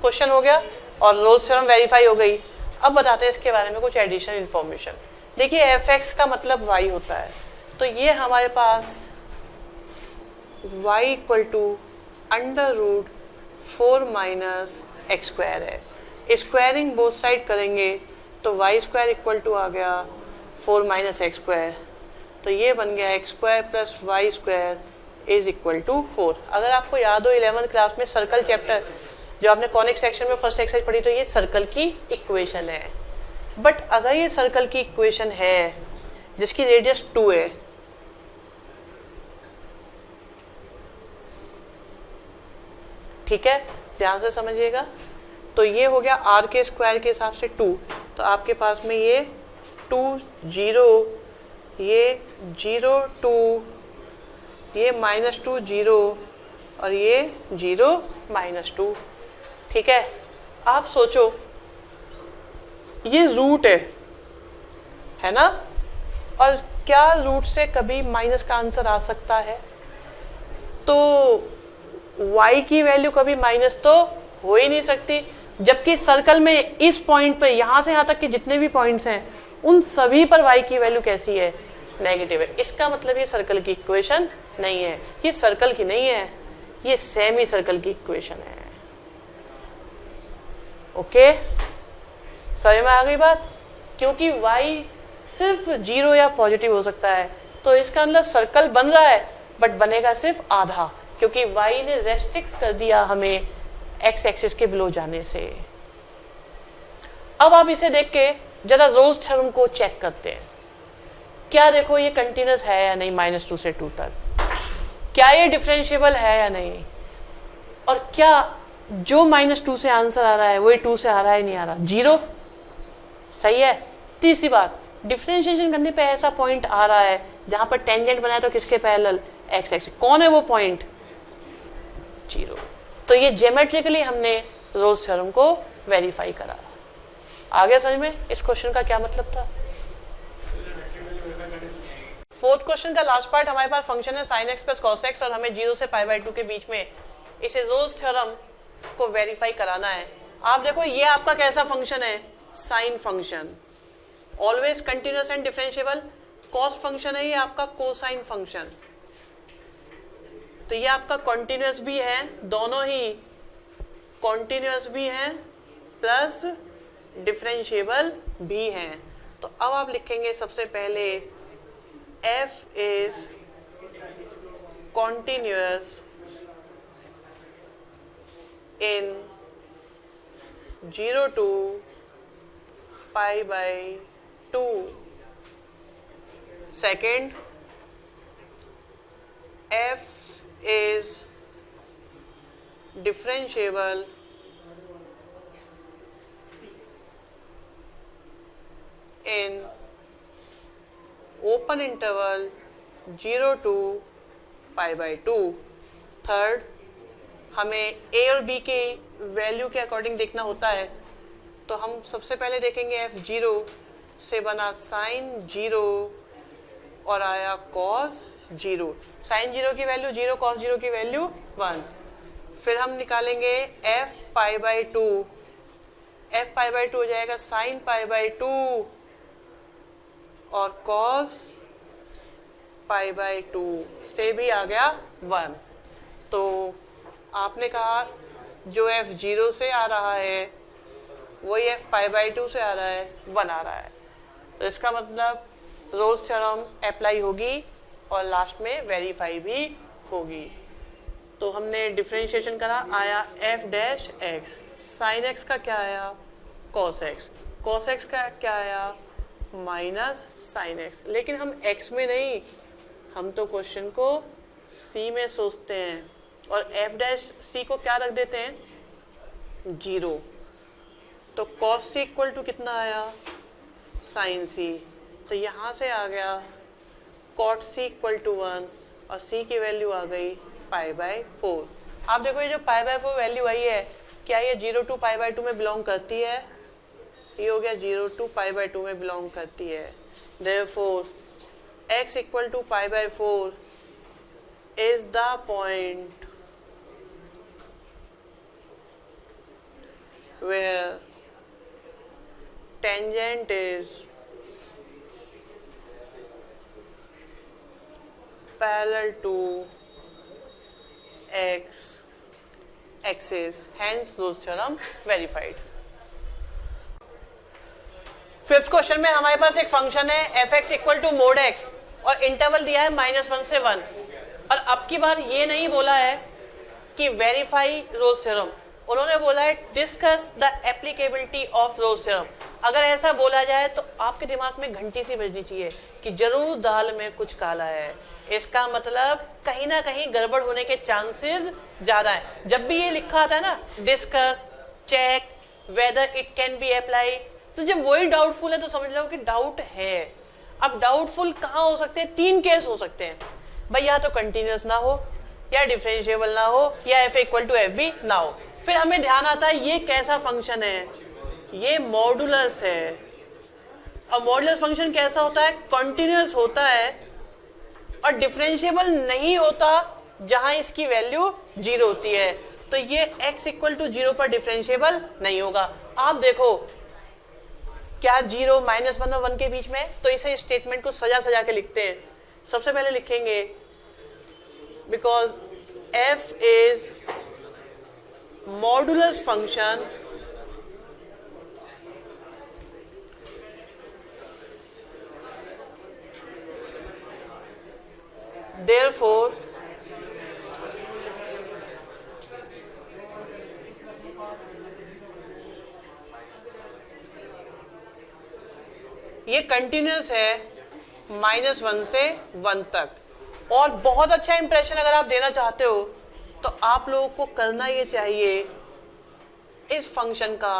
क्वेश्चन हो गया और रोल्स थ्योरम वेरीफाई हो गई। अब बताते हैं इसके बारे में कुछ एडिशनल इंफॉर्मेशन। देखिए f(x) का मतलब y होता है, तो ये हमारे पास y equal to under root 4 minus x square है। स्क्वायरिंग बोथ साइड करेंगे तो y स्क्वायर इक्वल टू आ गया 4 माइनस एक्स स्क्वायर, तो ये बन गया x square plus y square is equal to 4। अगर आपको याद हो 11th क्लास में सर्कल चैप्टर जो आपने कॉनिक सेक्शन में फर्स्ट एक्सरसाइज पढ़ी, तो ये सर्कल की इक्वेशन है। बट अगर ये सर्कल की इक्वेशन है जिसकी रेडियस 2 है, ठीक है, ध्यान से समझिएगा, तो ये हो गया r के स्क्वायर के हिसाब से 2, तो आपके पास में ये 2 0, ये 0 2, ये -2 0, और ये 0 -2। ठीक है, आप सोचो ये रूट है ना, और क्या रूट से कभी माइनस का आंसर आ सकता है? तो y की वैल्यू कभी माइनस तो हो ही नहीं सकती, जबकि सर्कल में इस पॉइंट पे यहां से यहां तक के जितने भी पॉइंट्स हैं उन सभी पर y की वैल्यू कैसी है, नेगेटिव है। इसका मतलब ये सर्कल की इक्वेशन नहीं है, ये सर्कल की नहीं है, ये सेमी सर्कल की इक्वेशन है। ओके, समझ में आ गई बात? क्योंकि y सिर्फ 0 या पॉजिटिव हो सकता है, तो इसका मतलब सर्कल बन रहा है बट बनेगा सिर्फ आधा, क्योंकि y ने रेस्ट्रिक्ट कर दिया हमें x एक्सिस के बिलो जाने से। अब आप इसे देख के जरा रोल्स थ्योरम को चेक करते हैं। क्या देखो ये कंटिन्यूस है या नहीं -2 से 2 तक, क्या ये डिफरेंशिएबल है या नहीं, और क्या जो -2 से आंसर आ रहा है वही 2 से आ रहा है नहीं आ रहा, 0 सही है। तीसरी बात, डिफरेंशिएशन करने पे ऐसा पॉइंट आ रहा है जहां पर टेंजेंट बनाया तो किसके पैरेलल, x एक्सिस, कौन है वो पॉइंट, 0। तो ये ज्योमेट्रिकली हमने रोल्स थ्योरम को वेरीफाई करा। आ गया समझ में इस क्वेश्चन का क्या मतलब था? फोर्थ क्वेश्चन का लास्ट पार्ट हमारे पास फंक्शन है sin x plus cos x, और हमें 0 से π/2 के बीच में इसे रोल्स थ्योरम को वेरीफाई कराना है। आप देखो ये आपका कैसा फंक्शन है, sine function, always continuous and differentiable. Cos function है ये आपका कोसाइन फंक्शन, तो ये आपका कॉन्टिन्यूअस भी है, दोनों ही कॉन्टिन्यूअस भी हैं प्लस डिफरेंशिएबल भी हैं। तो अब आप लिखेंगे सबसे पहले f is continuous in 0 to π/2। Second, f is differentiable in open interval 0 to π/2। Third, हमें a और b के वैल्यू के अकॉर्डिंग देखना होता है, तो हम सबसे पहले देखेंगे f0 से बना sin 0 और आया cos 0। sin 0 की वैल्यू 0, cos 0 की वैल्यू 1। फिर हम निकालेंगे F pi by two, F pi by two हो जाएगा साइन पाई बाई टू और कॉस पाई बाई टू से भी आ गया 1। तो आपने कहा जो एफ 0 से आ रहा है वही एफ पाई बाई टू से आ रहा है, 1 आ रहा है। तो इसका मतलब रोल्स थ्योरम अप्लाई होगी और लास्ट में वेरीफाई भी होगी। तो हमने डिफरेंशिएशन करा, आया F dash x, sine x का क्या आया कॉस एक्स, कॉस एक्स का क्या आया माइनस साइन एक्स। लेकिन हम एक्स में नहीं, हम तो क्वेश्चन को सी में सोचते हैं और एफ डैश सी को क्या रख देते हैं 0। तो कॉस सी इक्वल टू कितना आया साइन सी, तो यहाँ से आ गया कॉट सी इक्वल टू 1 और सी की वैल्यू आ गई पाई बाई 4। आप देखो ये जो पाई बाई 4 वैल्यू आई है, क्या ये 0 टू पाई बाई 2 में बिलोंग करती है? ये हो गया 0 टू पाई बाई 2 में बिलोंग करती है। Therefore x equal to pi by 4 is the point where tangent is parallel to x axis, hence Rolle's theorem verified। Fifth question में हमारे पास एक फंक्शन है f x equal to mod x और interval दिया है -1 से 1। और अब की बार ये नहीं बोला है कि वेरीफाई रोल्स थ्योरम, उन्होंने बोला है discuss the applicability of Rolle's theorem. अगर ऐसा बोला जाए तो आपके दिमाग में घंटी सी बजनी चाहिए कि जरूर दाल में कुछ काला है, इसका मतलब कहीं ना कहीं गड़बड़ होने के चांसेस ज्यादा है। जब भी ये लिखा आता है ना discuss check whether it can be apply, तो जब वही डाउटफुल है तो समझ लो कि डाउट है। अब डाउटफुल कहाँ हो सकते हैं? 3 केस हो सकते हैं भाई, या तो कंटिन्यूअस ना हो, या डिफरेंशिएबल ना हो, या f equal to F b ना हो। फिर हमें ध्यान आता है ये कैसा फंक्शन है, ये मॉडुलस है। और मॉडुलस फंक्शन कैसा होता है? कंटिन्यूअस होता है और डिफरेंशिएबल नहीं होता जहां इसकी वैल्यू 0 होती है। तो ये x इक्वल टू 0 पर डिफरेंशिएबल नहीं होगा। आप देखो क्या 0 -1 और 1 के बीच में, तो इसे स्टेटमेंट को सजा सजा के लिखते हैं। सबसे पहले लिखेंगे because f is modulus function therefore ये कंटिन्यूअस है -1 से 1 तक। और बहुत अच्छा इंप्रेशन अगर आप देना चाहते हो तो आप लोगों को करना ये चाहिए, इस फंक्शन का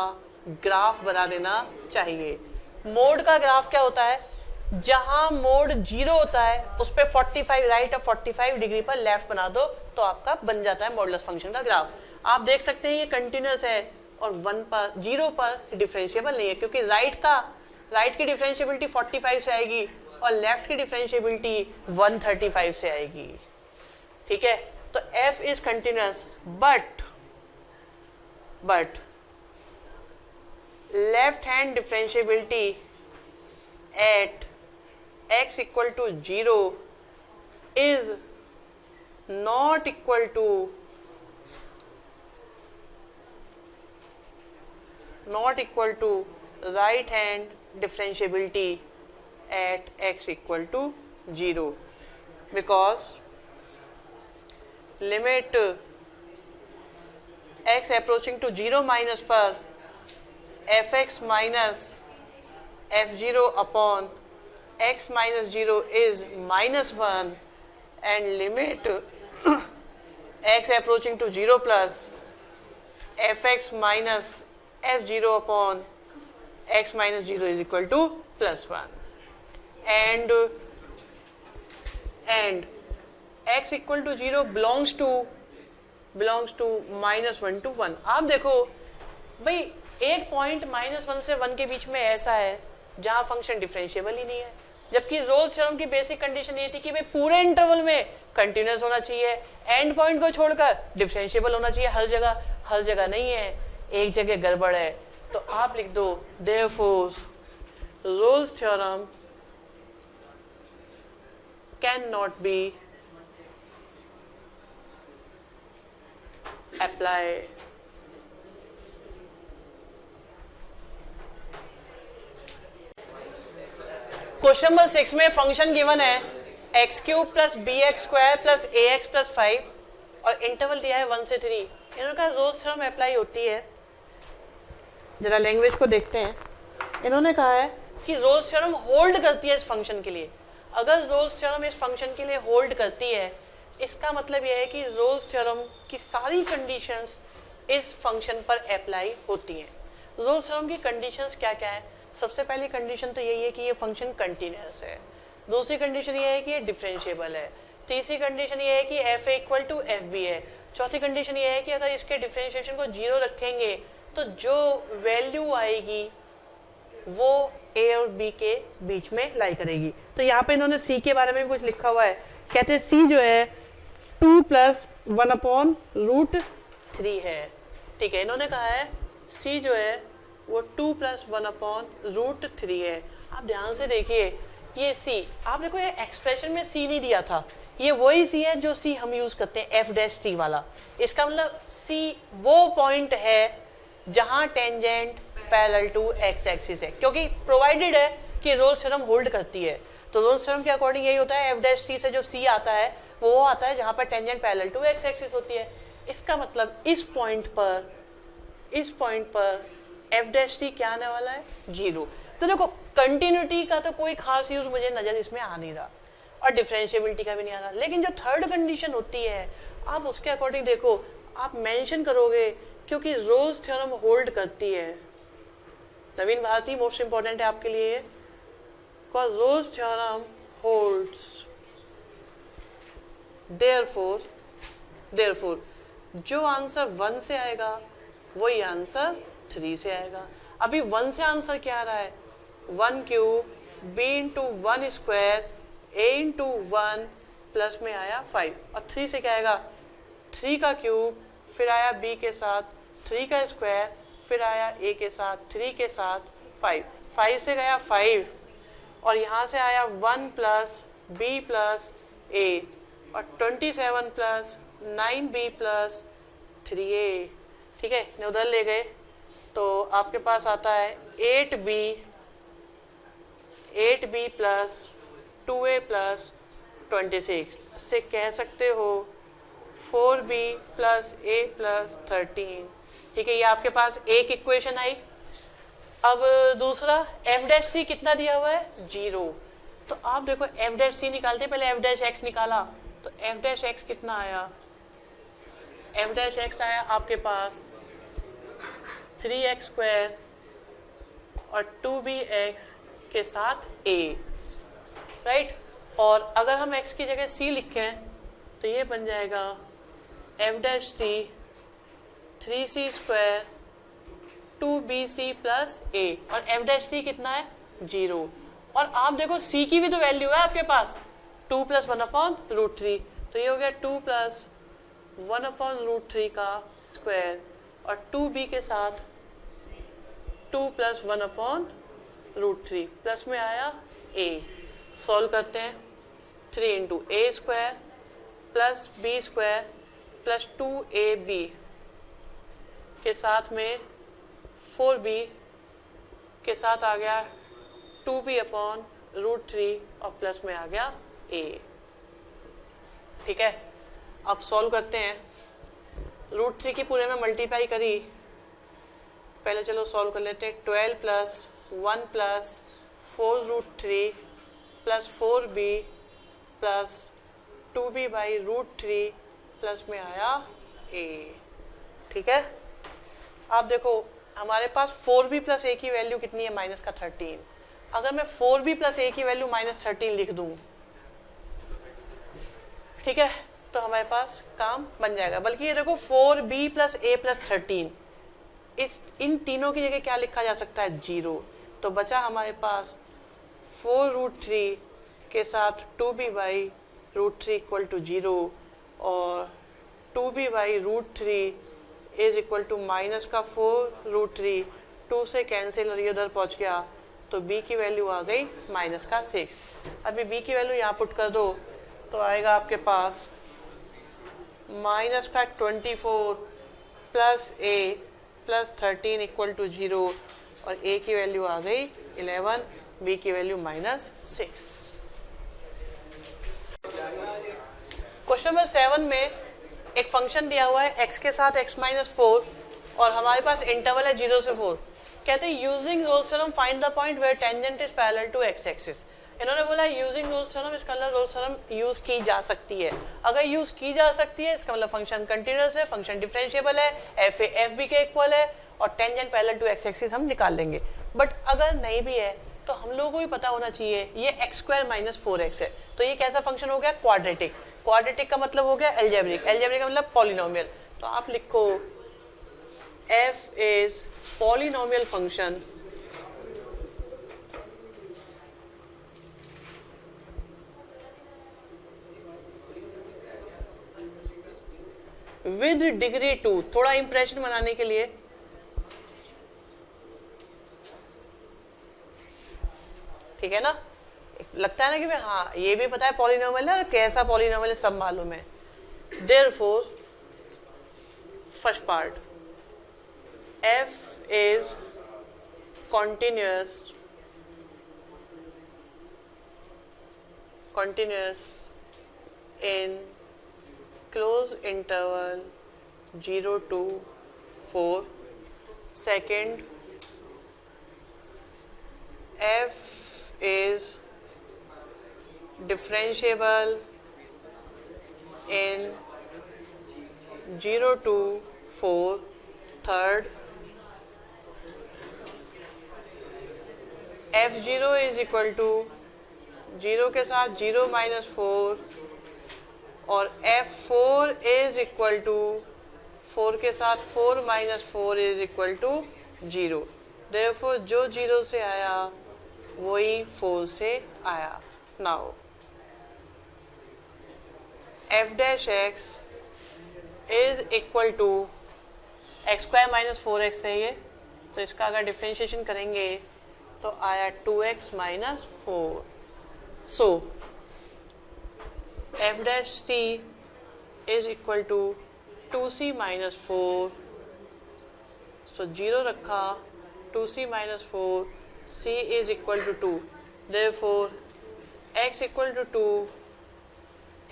ग्राफ बना देना चाहिए। मोड का ग्राफ क्या होता है? जहां मोड 0 होता है उस पे 45 राइट और 45 डिग्री पर लेफ्ट बना दो तो आपका बन जाता है मॉडुलस फंक्शन का ग्राफ। आप देख सकते हैं ये कंटिन्यूअस है और 1 पर 0 पर डिफरेंशिएबल नहीं है, क्योंकि राइट की डिफरेंशिएबिलिटी 45 से आएगी और लेफ्ट की डिफरेंशिएबिलिटी 135 से आएगी। ठीक है, तो f is continuous but left hand differentiability at x equal to 0 is not equal to right hand differentiability at x equal to 0 because limit x approaching to 0 minus पर fx minus f0 upon x minus 0 is -1 and limit x approaching to 0 plus fx minus f0 upon x minus 0 is equal to +1 and x equal to 0 belongs to -1 to 1। आप देखो भाई एक point -1 से 1 के बीच में ऐसा है जहां फंक्शन डिफरेंशिएबल ही नहीं है, जबकि रोल्स थ्योरम की बेसिक कंडीशन ये थी कि भाई पूरे इंटरवल में कंटिन्यूअस होना चाहिए, एंड पॉइंट को छोड़कर डिफरेंशिएबल होना चाहिए हर जगह नहीं है, एक जगह गड़बड़ है। तो आप लिख दो therefore Rolle's theorem can not be applied question number 6 में फंक्शन गिवन है X cube plus B X square plus A X plus 5 और इंटरवल दिया है 1 से 3। इन्होंने कहा रोल्स थ्योरम अप्लाई होती है, जरा लैंग्वेज को देखते हैं। इन्होंने कहा है कि रोल्स थ्योरम होल्ड करती है इस फंक्शन के लिए। अगर रोल्स थ्योरम इस फंक्शन के लिए होल्ड करती है, इसका मतलब यह है कि रोल्स थ्योरम की सारी कंडीशंस इस फंक्शन पर अप्लाई होती हैं। रोल्स थ्योरम की कंडीशंस क्या क्या है? सबसे पहली कंडीशन तो यही है कि ये फंक्शन कंटिन्यूअस है। दूसरी कंडीशन ये है कि ये डिफरेंशिएबल है। तीसरी कंडीशन ये है कि f equal to F B है। चौथी कंडीशन ये है कि अगर इसके डिफरेंशिएशन को 0 रखेंगे तो जो वैल्यू आएगी वो ए और बी के बीच में लाई करेगी। तो यहाँ पे इन्होंने सी के बारे में भी कुछ लिखा हुआ है। कहते हैं सी जो है 2 + 1/√3 है। ठीक है, इन्होंने कहा है सी जो है वो 2 + 1/√3 है। आप ध्यान से देखिए ये सी, आप देखो ये एक्सप्रेशन में सी नहीं दिया था, ये वही सी है जो सी हम यूज करते हैं f' वाला। इसका मतलब सी वो पॉइंट है जहां tangent parallel to x axis है, क्योंकि प्रोवाइडेड है कि रोल्स थ्योरम होल्ड करती है। तो रोल्स थ्योरम के अकॉर्डिंग यही होता है f' से जो सी आता है वो आता है जहां पर tangent parallel to x axis होती है। इसका मतलब इस पॉइंट पर f' क्या आने वाला है? 0। तो देखो कंटिन्यूटी का तो कोई खास यूज मुझे नजर इसमें आ नहीं रहा और डिफरेंशिएबिलिटी का भी नहीं आ रहा, लेकिन जो थर्ड कंडीशन होती है आप उसके अकॉर्डिंग देखो, आप मेंशन करोगे क्योंकि रोल्स थ्योरम होल्ड करती है। नवीन भारती मोस्ट इंपॉर्टेंट है आपके लिए, because Rolle's theorem holds, therefore जो आंसर 1 से आएगा वही आंसर 3 से आएगा। अभी 1 से आंसर क्या आ रहा है? 1 cube b × 1 square a × 1 plus में आया 5, और 3 से क्या आएगा? 3 का क्यूब, फिर आया b के साथ 3 का स्क्वायर, फिर आया a के साथ 3 के साथ 5, 5 से गया 5 और यहाँ से आया 1 + b + a और 27 + 9b + 3a। ठीक है, इन्हें उधर ले गए तो आपके पास आता है 8b + 2a + 26। इससे कह सकते हो 4b + a + 13। ठीक है, ये आपके पास एक इक्वेशन आई। अब दूसरा f' कितना दिया हुआ है? 0। तो आप देखो f' निकालते, पहले f' निकाला तो f' कितना आया? f' आया आपके पास 3x² और 2bx के साथ a, राइट। और अगर हम x की जगह c लिखें तो ये बन जाएगा f' 3c² 2bc + a और f' कितना है? 0। और आप देखो c की भी तो वैल्यू है आपके पास 2 + 1/√3, तो ये हो गया 2 + 1/√3 का स्क्वायर और 2b के साथ 2 + 1/√3 प्लस में आया a। सॉल्व करते हैं, 3 × a² + b² + 2ab के साथ में 4b के साथ आ गया 2b/√3 और प्लस में आ गया a। ठीक है, अब सॉल्व करते हैं। √3 की पूरे में मल्टीप्लाई करी, पहले चलो सॉल्व कर लेते हैं। 12 + 1 + 4√3 + 4b + 2b/√3 प्लस में आया a। ठीक है, आप देखो हमारे पास 4b + a की वैल्यू कितनी है? -13। अगर मैं 4b + a की वैल्यू -13 लिख दूं, ठीक है, तो हमारे पास काम बन जाएगा। बल्कि ये देखो 4b + a + 13, इन तीनों की जगह क्या लिखा जा सकता है? 0। तो बचा हमारे पास 4√3 के साथ 2b/√3 इक्वल टू 0 और 2b/√3 is equal to minus का 4√3, 2 से कैंसिल और ये उधर पहुंच गया तो b की वैल्यू आ गई माइनस का 6। अभी b की वैल्यू यहाँ पुट कर दो तो आएगा आपके पास माइनस का 24 plus a plus 13 equal to 0 और a की वैल्यू आ गई 11, b की वैल्यू माइनस 6। क्वेश्चन नंबर 7 में एक फंक्शन दिया हुआ है x के साथ x माइनस 4 और हमारे पास इंटरवल है 0 से 4। कहते हैं using Rolle's theorem find the point where tangent is parallel to x axis. इन्होंने बोला यूजिंग रोल्स थ्योरम, इसका मतलब रोल्स थ्योरम यूज की जा सकती है। अगर यूज की जा सकती है इसका मतलब फंक्शन कंटीन्यूअस है, फंक्शन डिफरेंशिएबल है, एफ ए एफ बी के इक्वल है और tangent parallel to x axis हम निकाल लेंगे। बट अगर नहीं भी है तो हम लोगों को भी पता होना चाहिए ये x² माइनस 4x है, तो ये कैसा फंक्शन हो गया? क्वाड्रेटिक। क्वाड्रेटिक का मतलब हो गया एल्जेब्रिक, एल्जेब्रिक का मतलब पॉलिनोमियल। तो आप लिखो f is polynomial function with degree 2। थोड़ा इंप्रेशन बनाने के लिए ठीक है ना, लगता है ना कि मैं हाँ ये भी पता है पॉलिनोमियल है, कैसा पॉलिनोमियल है सब मालूम है। Therefore first part f is continuous in closed interval 0 to 4. Second, f is differentiable in 0 to 4. Third, f0 is equal to 0 के साथ 0 माइनस 4 और f4 इज इक्वल टू 4 के साथ 4 minus 4 is equal to 0। Therefore जो 0 से आया वही 4 से आया। Now f dash x is equal to x² minus 4x है ये, तो इसका अगर डिफरेंशिएशन करेंगे तो आया 2x minus 4। So f dash c is equal to 2c minus 4। So 0 रखा, 2c minus 4, c is equal to 2। Therefore x equal to 2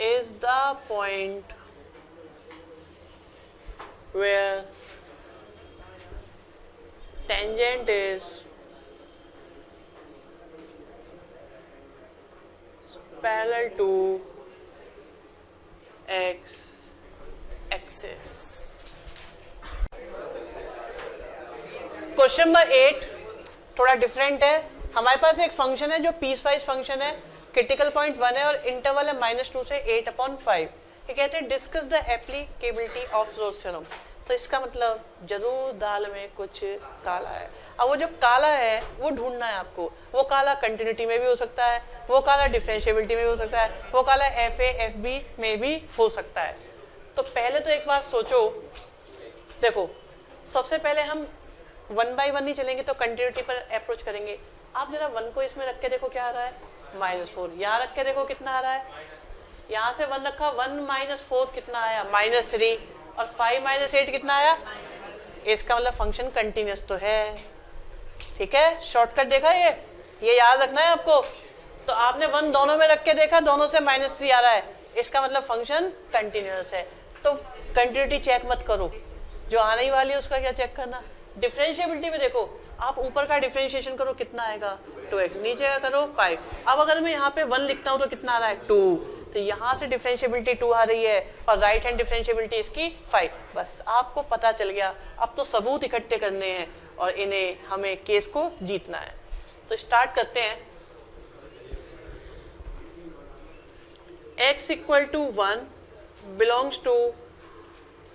is the point where tangent is parallel to x axis। Question number 8 थोड़ा different है। हमारे पास एक function है जो piece wise function है, critical point 1 है और इंटरवल है -2 से 8/5। ये कहते हैं discuss the applicability of Rolle's theorem. तो इसका मतलब जरूर दाल में कुछ काला है। अब वो जो काला है वो ढूंढना है आपको। वो काला कंटिन्यूटी में भी हो सकता है, वो काला डिफरेंशिएबिलिटी में भी हो सकता है, वो काला एफ ए एफ बी में भी हो सकता है। तो पहले तो एक बात सोचो, देखो सबसे पहले हम 1 बाई 1 ही चलेंगे तो कंटिन्यूटी पर अप्रोच करेंगे। आप जरा 1 को इसमें रख के देखो क्या आ रहा है, -4। यहाँ रख के देखो कितना आ रहा है, यहाँ से 1 रखा, 1 माइनस 4 कितना आया, -3 और 5 माइनस 8 कितना आया। इसका मतलब फंक्शन कंटिन्यूअस तो है। ठीक है, शॉर्टकट देखा ये याद रखना है आपको। तो आपने 1 दोनों में रख के देखा, दोनों से -3 आ रहा है, इसका मतलब फंक्शन कंटिन्यूअस है। तो कंटिन्यूटी चेक मत करो, जो आने ही वाली है उसका क्या चेक करना। डिफरेंशिएबिलिटी में देखो, आप ऊपर का डिफरेंशिएशन करो कितना आएगा 2x, नीचे का करो 5। अब अगर मैं यहाँ पे 1 लिखता हूँ तो कितना आ रहा है 2, तो यहाँ से डिफरेंशिएबिलिटी 2 आ रही है और राइट हैंड डिफरेंशिएबिलिटी इसकी 5। बस आपको पता चल गया। अब तो सबूत इकट्ठे करने हैं और इन्हें हमें केस को जीतना है। तो स्टार्ट करते हैं। x equal to 1 belongs to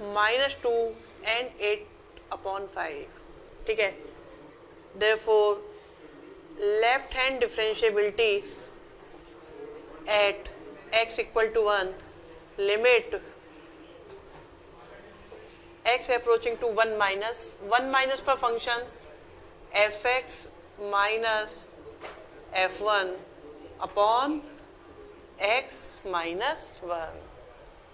-2 and 8/5। ठीक है, therefore left hand differentiability at x equal to 1 limit x approaching to 1 minus पर function fx minus f1 upon x minus 1,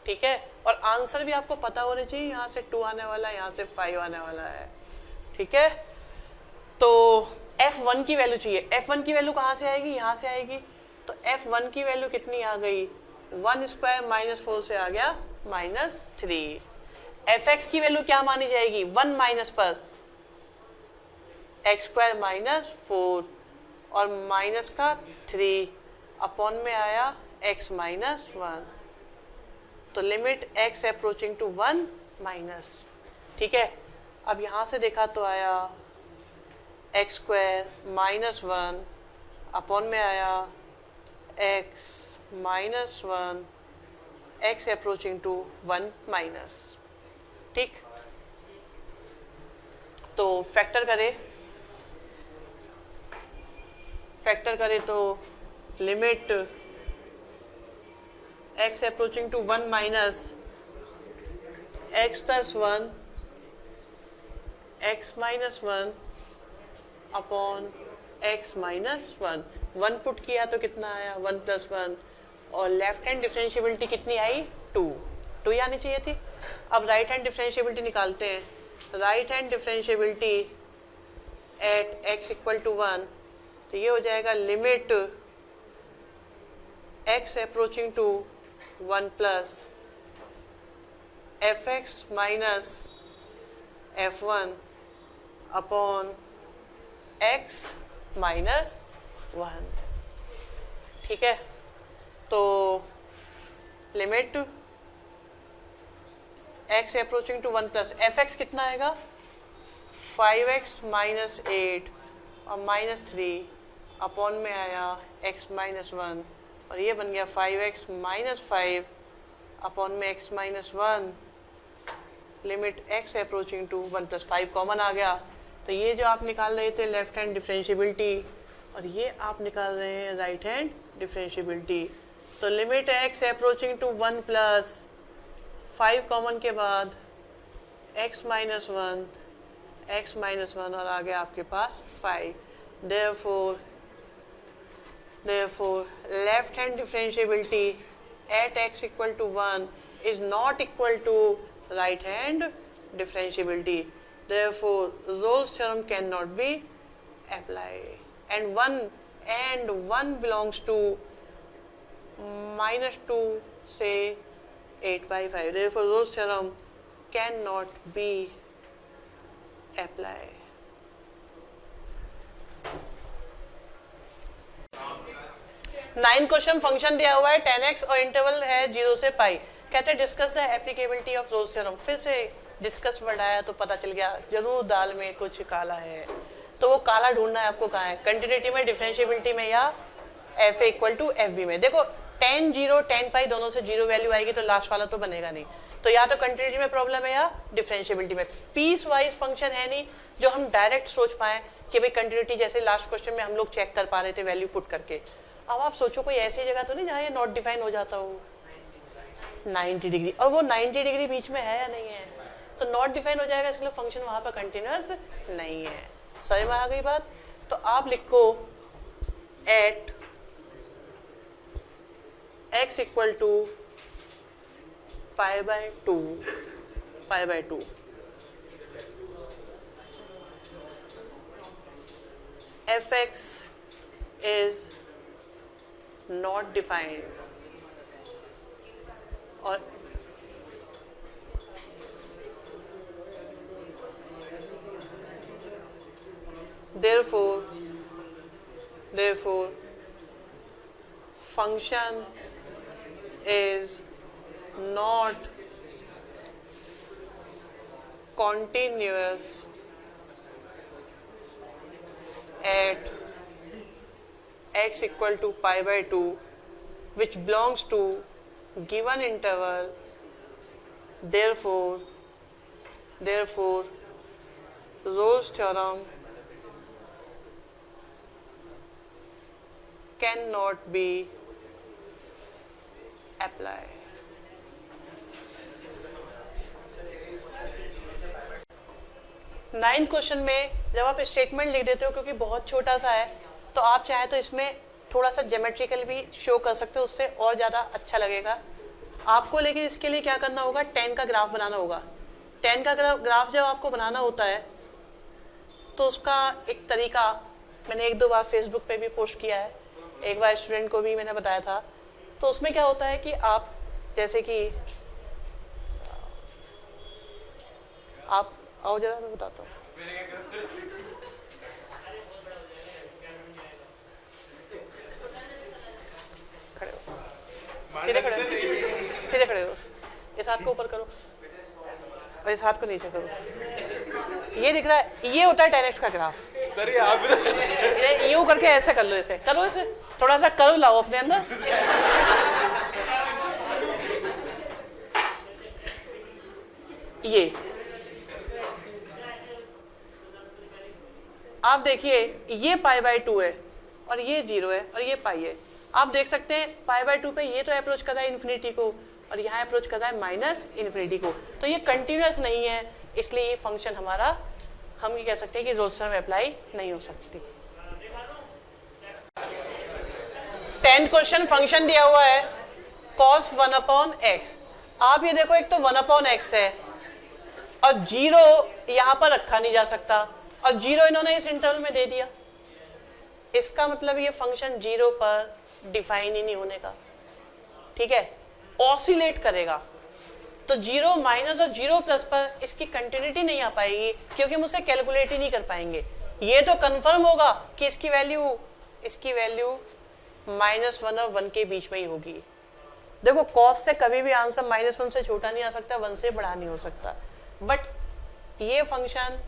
ठीक है। और आंसर भी आपको पता होना चाहिए, यहाँ से 2 आने वाला है, यहाँ से 5 आने वाला है, ठीक है। तो f1 की वैल्यू चाहिए, f1 की वैल्यू कहाँ से आएगी, यहाँ से आएगी। तो f1 की वैल्यू कितनी आ गई, 1 स्क्वायर माइनस 4 से आ गया -3। fx की वैल्यू क्या मानी जाएगी, 1 माइनस पर x स्क्वायर माइनस 4 और माइनस का 3 अपॉन में आया x माइनस 1। तो limit x approaching to 1 minus, ठीक है। अब यहां से देखा तो आया x स्क्वायर माइनस 1 अपॉन में आया x minus 1, x approaching to 1 minus, ठीक। तो फैक्टर करे तो limit x approaching to 1 minus x plus 1 x minus 1 upon x minus 1 put किया तो कितना आया 1 प्लस 1, और लेफ्ट हैंड डिफरेंशिएबिलिटी कितनी आई 2 ही आनी चाहिए थी। अब राइट हैंड डिफरेंशिएबिलिटी निकालते हैं। Right hand differentiability at x equal to 1, तो ये हो जाएगा limit x approaching to 1 plus fx minus f1 upon x minus 1, ठीक है। तो limit x approaching to 1 plus fx कितना आएगा 5x माइनस 8 और माइनस 3 अपॉन में आया x माइनस 1, और ये बन गया 5x माइनस 5 अपॉन में x minus 1, limit x approaching to 1 plus 5 common आ गया। तो ये जो आप निकाल रहे थे लेफ्ट हैंड डिफरेंशिएबिलिटी, और ये आप निकाल रहे हैं राइट हैंड डिफरेंशिएबिलिटी। तो limit x approaching to 1 plus 5 common के बाद x माइनस 1 और आगे आपके पास 5। Therefore, left hand differentiability at x equal to 1 is not equal to right hand differentiability. Therefore, Rolle's theorem cannot be applied. And 1 belongs to -2 say 8/5. Therefore, Rolle's theorem cannot be applied. Nine question function दिया हुआ है 10x और interval है 0 से पाई। कहते हैं discuss the applicability of Rolle's theorem. फिर से डिस्कस वर्ड आया तो पता चल गया जरूर दाल में कुछ काला है। तो वो काला ढूंढना है आपको, कहाँ है, कंटिन्यूटी में, डिफरेंशिएबिलिटी में, या f A equal to F b में। देखो 10 0 10 पाई दोनों से 0 वैल्यू आएगी तो लास्ट वाला तो बनेगा नहीं। तो या तो कंटिन्यूटी में प्रॉब्लम है या डिफरेंशिएबिलिटी में। पीस वाइज फंक्शन है नहीं जो हम डायरेक्ट सोच पाए कि भाई कंटिन्यूटी, जैसे लास्ट क्वेश्चन में हम लोग चेक कर पा रहे थे वैल्यू पुट करके। अब आप सोचो कोई ऐसी जगह तो नहीं जहाँ ये नॉट डिफाइन हो जाता हो 90 डिग्री, और वो 90 डिग्री बीच में है या नहीं है, तो नॉट डिफाइन हो जाएगा, इसके लिए फंक्शन वहां पर कंटिन्यूअस नहीं है। समझ में आ गई बात। तो आप लिखो at x equal to pi by two f x is not defined, और therefore function is not continuous at x equal to pi by 2 which belongs to given interval. Therefore Rolle's theorem can not B apply. Ninth question में जब आप statement लिख देते हो, क्योंकि बहुत छोटा सा है, तो आप चाहे तो इसमें थोड़ा सा ज्योमेट्रिकल भी शो कर सकते हो, उससे और ज़्यादा अच्छा लगेगा आपको। लेकिन इसके लिए क्या करना होगा, 10 का ग्राफ बनाना होगा। 10 का ग्राफ जब आपको बनाना होता है तो उसका एक तरीका मैंने 1-2 बार फेसबुक पे भी पोस्ट किया है, एक बार स्टूडेंट को भी मैंने बताया था। तो उसमें क्या होता है कि आप जैसे कि आप आओ जरा, मैं बताता हूँ। खड़े हो, सीधे खड़े हो, सीधे खड़े हो, इस हाथ को ऊपर करो और इस हाथ को नीचे करो। ये दिख रहा है, ये होता है 10x का ग्राफ। सर आप यूं करके ऐसे कर लो, इसे करो, इसे थोड़ा सा करो, लाओ अपने अंदर। ये आप देखिए, ये π/2 है और ये 0 है और ये पाई है। आप देख सकते हैं π/2 पे ये तो अप्रोच कर रहा है इन्फिनिटी को और यहाँ अप्रोच कर रहा है -इन्फिनिटी को, तो ये कंटिन्यूअस नहीं है, इसलिए ये फंक्शन हमारा, हम ये कह सकते हैं कि रोस्टर में अप्लाई नहीं हो सकती। 10th क्वेश्चन, फंक्शन दिया हुआ है cos 1/x। आप ये देखो, एक तो 1/x है और 0 यहाँ पर रखा नहीं जा सकता और 0 इन्होंने इस इंटरवल में दे दिया। इसका मतलब ये फंक्शन 0 पर डिफाइन ही नहीं होने का, ठीक है, ऑसिलेट करेगा। तो 0 माइनस और 0 प्लस पर इसकी कंटिन्यूटी नहीं आ पाएगी, क्योंकि हम उसे कैलकुलेट ही नहीं कर पाएंगे। ये तो कंफर्म होगा कि इसकी वैल्यू -1 और 1 के बीच में ही होगी। देखो, कॉस से कभी भी आंसर -1 से छोटा नहीं आ सकता, 1 से बड़ा नहीं हो सकता। बट ये फंक्शन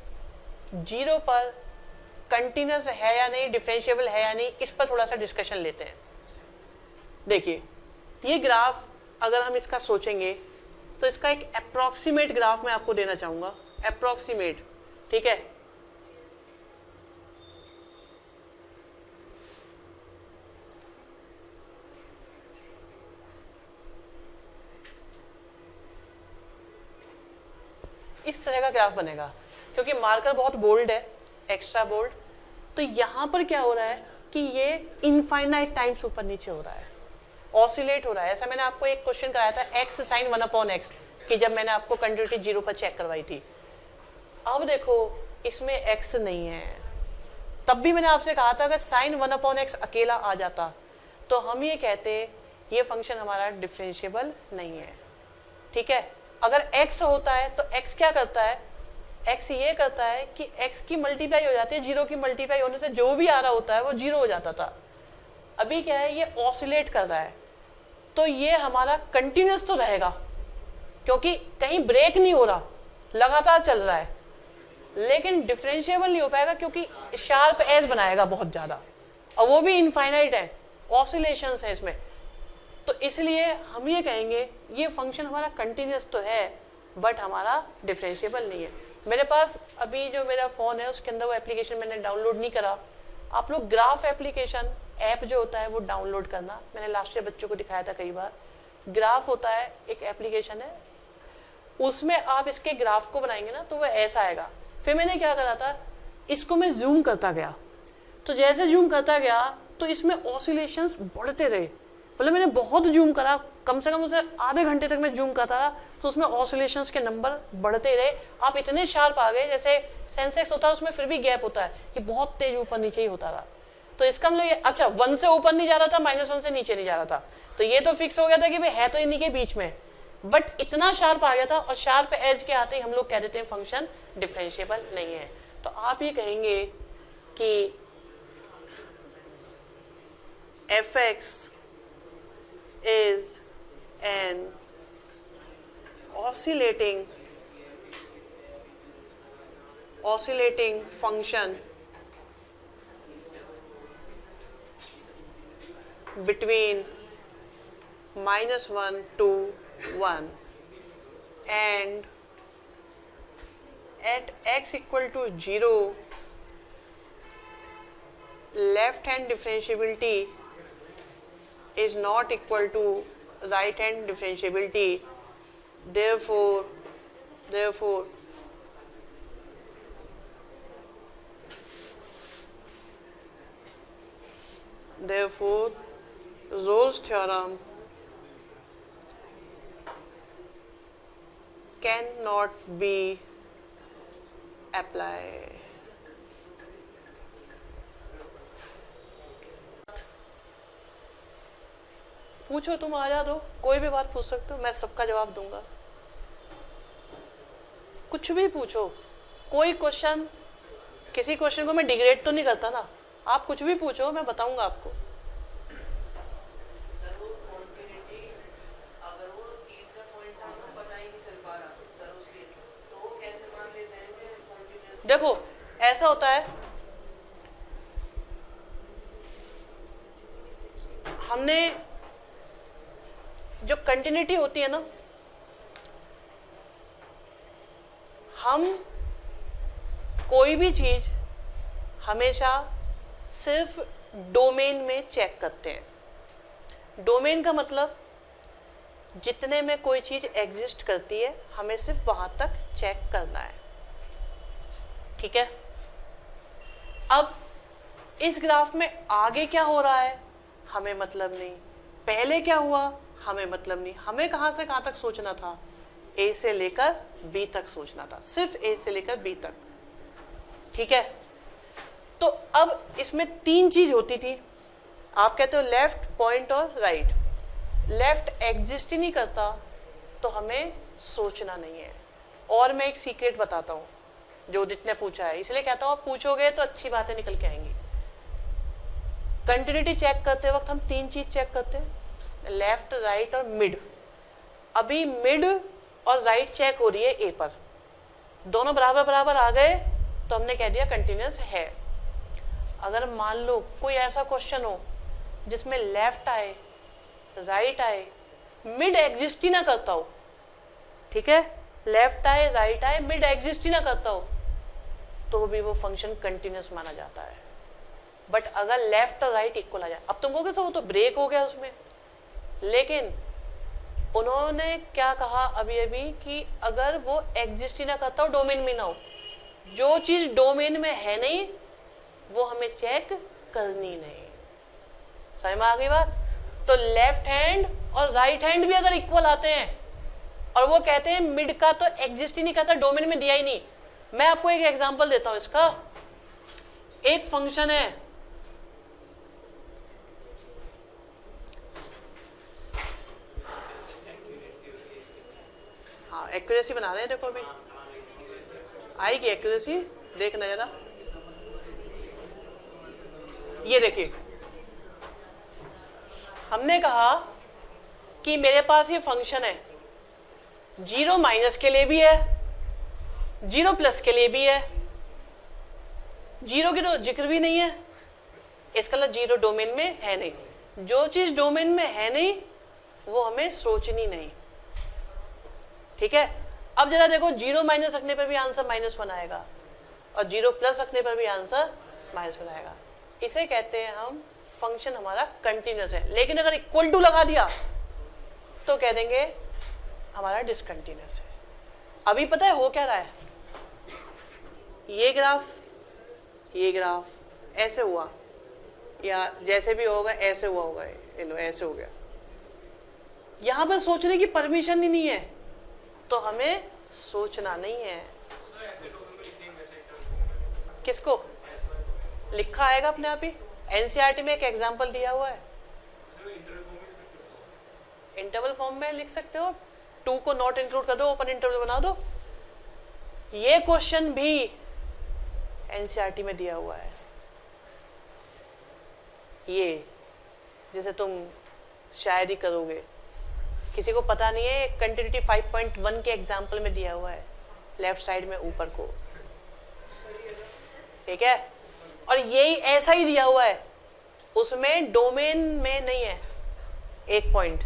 0 पर कंटिन्यूअस है या नहीं, डिफरेंशिएबल है या नहीं, इस पर थोड़ा सा डिस्कशन लेते हैं। देखिए, ये ग्राफ अगर हम इसका सोचेंगे तो इसका एक अप्रोक्सीमेट ग्राफ मैं आपको देना चाहूंगा, अप्रोक्सीमेट, ठीक है। इस तरह का ग्राफ बनेगा, क्योंकि मार्कर बहुत बोल्ड है, एक्स्ट्रा बोल्ड। तो यहां पर क्या हो रहा है कि ये इनफाइनाइट टाइम्स ऊपर नीचे हो रहा है, ऑसिलेट हो रहा है। ऐसा मैंने आपको एक क्वेश्चन कराया था, x sin 1/x, कि जब मैंने आपको कंटिन्यूटी 0 पर चेक करवाई थी। अब देखो, इसमें x नहीं है, तब भी मैंने आपसे कहा था अगर sin 1/x अकेला आ जाता तो हम ये कहते ये फंक्शन हमारा डिफरेंशिएबल नहीं है, ठीक है। अगर x होता है तो x क्या करता है, x ये करता है कि x की मल्टीप्लाई हो जाती है, 0 की मल्टीप्लाई होने से जो भी आ रहा होता है वो 0 हो जाता था। अभी क्या है, ये ऑसिलेट कर रहा है, तो ये हमारा कंटिन्यूअस तो रहेगा, क्योंकि कहीं ब्रेक नहीं हो रहा, लगातार चल रहा है, लेकिन डिफरेंशिएबल नहीं हो पाएगा, क्योंकि शार्प एज बनाएगा बहुत ज्यादा, और वो भी इनफाइनाइट है, ऑसिलेशंस है इसमें। तो इसलिए हम ये कहेंगे ये फंक्शन हमारा कंटिन्यूअस तो है, बट हमारा डिफरेंशिएबल नहीं है। मेरे पास अभी जो मेरा फोन है उसके अंदर वो एप्लीकेशन मैंने डाउनलोड नहीं करा। आप लोग ग्राफ एप्लीकेशन ऐप जो होता है वो डाउनलोड करना, मैंने लास्ट ईयर बच्चों को दिखाया था कई बार। ग्राफ होता है, एक एप्लीकेशन है, उसमें आप इसके ग्राफ को बनाएंगे ना तो वो ऐसा आएगा। फिर मैंने क्या करा था, इसको मैं जूम करता गया, तो जैसे जूम करता गया तो इसमें ऑसिलेशंस बढ़ते रहे। मतलब मैंने बहुत जूम करा, कम से कम उसे आधे घंटे तक मैं जूम करता रहा, तो उसमें ऑसिलेशंस के नंबर बढ़ते रहे। आप इतने शार्प आ गए, जैसे सेंसेक्स होता है उसमें फिर भी गैप होता है, ये बहुत तेज ऊपर नीचे ही होता रहा। तो इसका मतलब अच्छा 1 से ऊपर नहीं जा रहा था, -1 से नीचे नहीं जा रहा था, तो ये तो फिक्स हो गया था कि भाई है तो इन्हीं के बीच में, बट इतना शार्प आ गया था, और शार्प एज के आते ही हम लोग कह देते हैं फंक्शन डिफरेंशिएबल नहीं है। तो आप ये कहेंगे कि fx is an oscillating function between -1 to 1, and at x equal to 0 left hand differentiability is not equal to right hand differentiability. Therefore Rolle's theorem cannot be applied. पूछो, तुम आ जा दो, कोई भी बात पूछ सकते हो, मैं सबका जवाब दूंगा। कुछ भी पूछो, कोई क्वेश्चन, किसी क्वेश्चन को मैं डिग्रेड तो नहीं करता ना, आप कुछ भी पूछो, मैं बताऊंगा आपको। सर वो कॉन्टिन्यूटी अगर वो तीसरा पॉइंट था तो पता ही नहीं चल पा रहा सर उसके, तो वो कैसे मान लेते हैं कि कॉन्टिन्यूस? देखो ऐसा होता है, हमने जो कंटिन्यूटी होती है ना, हम कोई भी चीज हमेशा सिर्फ डोमेन में चेक करते हैं। डोमेन का मतलब जितने में कोई चीज एग्जिस्ट करती है, हमें सिर्फ वहां तक चेक करना है, ठीक है। अब इस ग्राफ में आगे क्या हो रहा है हमें मतलब नहीं, पहले क्या हुआ हमें मतलब नहीं, हमें कहां से कहां तक सोचना था, ए से लेकर बी तक सोचना था, सिर्फ ए से लेकर बी तक, ठीक है। तो अब इसमें तीन चीज होती थी, आप कहते हो लेफ्ट, पॉइंट और राइट। लेफ्ट एग्जिस्ट ही नहीं करता तो हमें सोचना नहीं है। और मैं एक सीक्रेट बताता हूं जो उदित ने पूछा है, इसलिए कहता हूं आप पूछोगे तो अच्छी बातें निकल के आएंगी। कंटिन्यूटी चेक करते वक्त हम तीन चीज चेक करते हैं, लेफ्ट, राइट और मिड। अभी मिड और राइट चेक हो रही है ए पर, दोनों बराबर बराबर आ गए तो हमने कह दिया कंटिन्यूअस है। अगर मान लो कोई ऐसा क्वेश्चन हो जिसमें लेफ्ट आए, राइट आए, मिड एग्जिस्ट ही ना करता हो, ठीक है, लेफ्ट आए, राइट आए, मिड एग्जिस्ट ही ना करता हो, तो भी वो फंक्शन कंटिन्यूअस माना जाता है। बट अगर लेफ्ट और राइट इक्वल आ जाए, अब तुम कहोगे सर वो तो ब्रेक हो गया उसमें, लेकिन उन्होंने क्या कहा अभी अभी कि अगर वो एग्जिस्ट ही ना करता हो, डोमेन में ना हो, जो चीज डोमेन में है नहीं वो हमें चेक करनी नहीं। समझ में आ गई बात? तो लेफ्ट हैंड और राइट हैंड भी अगर इक्वल आते हैं और वो कहते हैं मिड का तो एग्जिस्ट ही नहीं करता, डोमेन में दिया ही नहीं। मैं आपको एक एग्जांपल देता हूं इसका। एक फंक्शन है, हाँ एक्यूरेसी बना रहे हैं, देखो अभी आएगी एक्यूरेसी, देखना जरा। ये देखिए, हमने कहा कि मेरे पास ये फंक्शन है, 0 माइनस के लिए भी है, 0 प्लस के लिए भी है, 0 की तो जिक्र भी नहीं है, इसका मतलब 0 डोमेन में है नहीं। जो चीज डोमेन में है नहीं वो हमें सोचनी नहीं, ठीक है। अब जरा देखो, 0 माइनस रखने पर भी आंसर -1 आएगा और 0 प्लस रखने पर भी आंसर -1 आएगा। इसे कहते हैं हम फंक्शन हमारा कंटिन्यूअस है। लेकिन अगर इक्वल टू लगा दिया तो कह देंगे हमारा डिसकंटिन्यूअस है। अभी पता है हो क्या रहा है, ये ग्राफ ऐसे हुआ या जैसे भी होगा ऐसे हुआ होगा, ये लो ऐसे हो गया, यहां पर सोचने की परमिशन ही नहीं है, तो हमें सोचना नहीं है। किसको लिखा आएगा अपने आप ही, एनसीईआरटी में एक एग्जांपल दिया हुआ है, इंटरवल फॉर्म में लिख सकते हो, 2 को नॉट इंक्लूड कर दो, ओपन इंटरवल बना दो। ये क्वेश्चन भी एनसीईआरटी में दिया हुआ है, ये जैसे तुम शायद ही करोगे, किसी को पता नहीं है, कंटिन्यूटी 5.1 के एग्जाम्पल में दिया हुआ है, लेफ्ट साइड में ऊपर को, ठीक है। और यही ऐसा ही दिया हुआ है, उसमें डोमेन में नहीं है एक पॉइंट,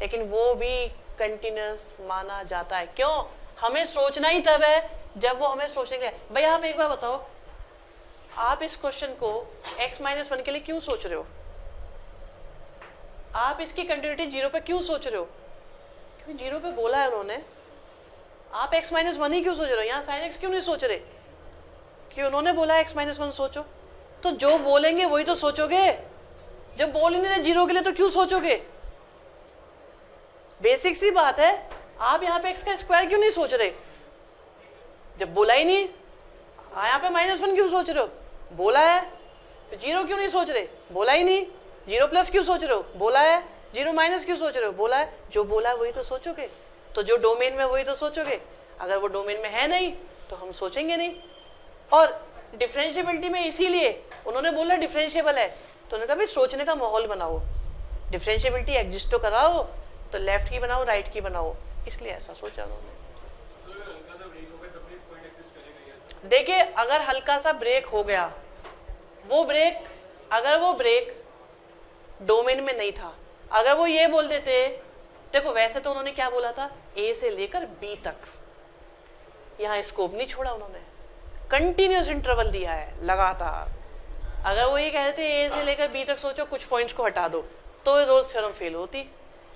लेकिन वो भी कंटिन्यूअस माना जाता है। क्यों? हमें सोचना ही तब है जब वो हमें सोचने के लिए। भाई आप एक बार बताओ, आप इस क्वेश्चन को x-1 के लिए क्यों सोच रहे हो? आप इसकी कंटिन्यूटी 0 पे क्यों सोच रहे हो? क्योंकि 0 पे बोला है उन्होंने। आप x माइनस 1 ही क्यों सोच रहे हो? यहाँ साइन x क्यों नहीं सोच रहे? कि उन्होंने बोला x माइनस 1 सोचो, तो जो बोलेंगे वही तो सोचोगे। जब बोल ही नहीं रहे 0 के लिए तो क्यों सोचोगे? बेसिक सी बात है। आप यहाँ पे x का स्क्वायर क्यों नहीं सोच रहे? जब बोला ही नहीं। यहाँ पे -1 क्यों सोच रहे हो? बोला है। तो 0 क्यों नहीं सोच रहे? बोला ही नहीं। 0 प्लस क्यों सोच रहे हो? बोला है। 0 माइनस क्यों सोच रहे हो? बोला है। जो बोला है वही तो सोचोगे। तो जो डोमेन में वही तो सोचोगे। अगर वो डोमेन में है नहीं तो हम सोचेंगे नहीं। और डिफरेंशिएबिलिटी में इसीलिए उन्होंने बोला डिफरेंशिएबल है, तो उन्होंने कहा भाई सोचने का माहौल बनाओ। डिफरेंशिएबिलिटी एग्जिस्ट तो कराओ, तो लेफ्ट की बनाओ राइट की बनाओ, इसलिए ऐसा सोचा उन्होंने। देखिए अगर हल्का सा ब्रेक हो गया, वो ब्रेक, अगर वो ब्रेक डोमेन में नहीं था, अगर वो ये बोल देते, देखो वैसे तो उन्होंने क्या बोला था, ए से लेकर बी तक, यहाँ स्कोप नहीं छोड़ा उन्होंने, कंटिन्यूस इंटरवल दिया है लगातार। अगर वो ये कहते ए से लेकर बी तक सोचो, कुछ पॉइंट्स को हटा दो, तो रोल्स थ्योरम फेल होती।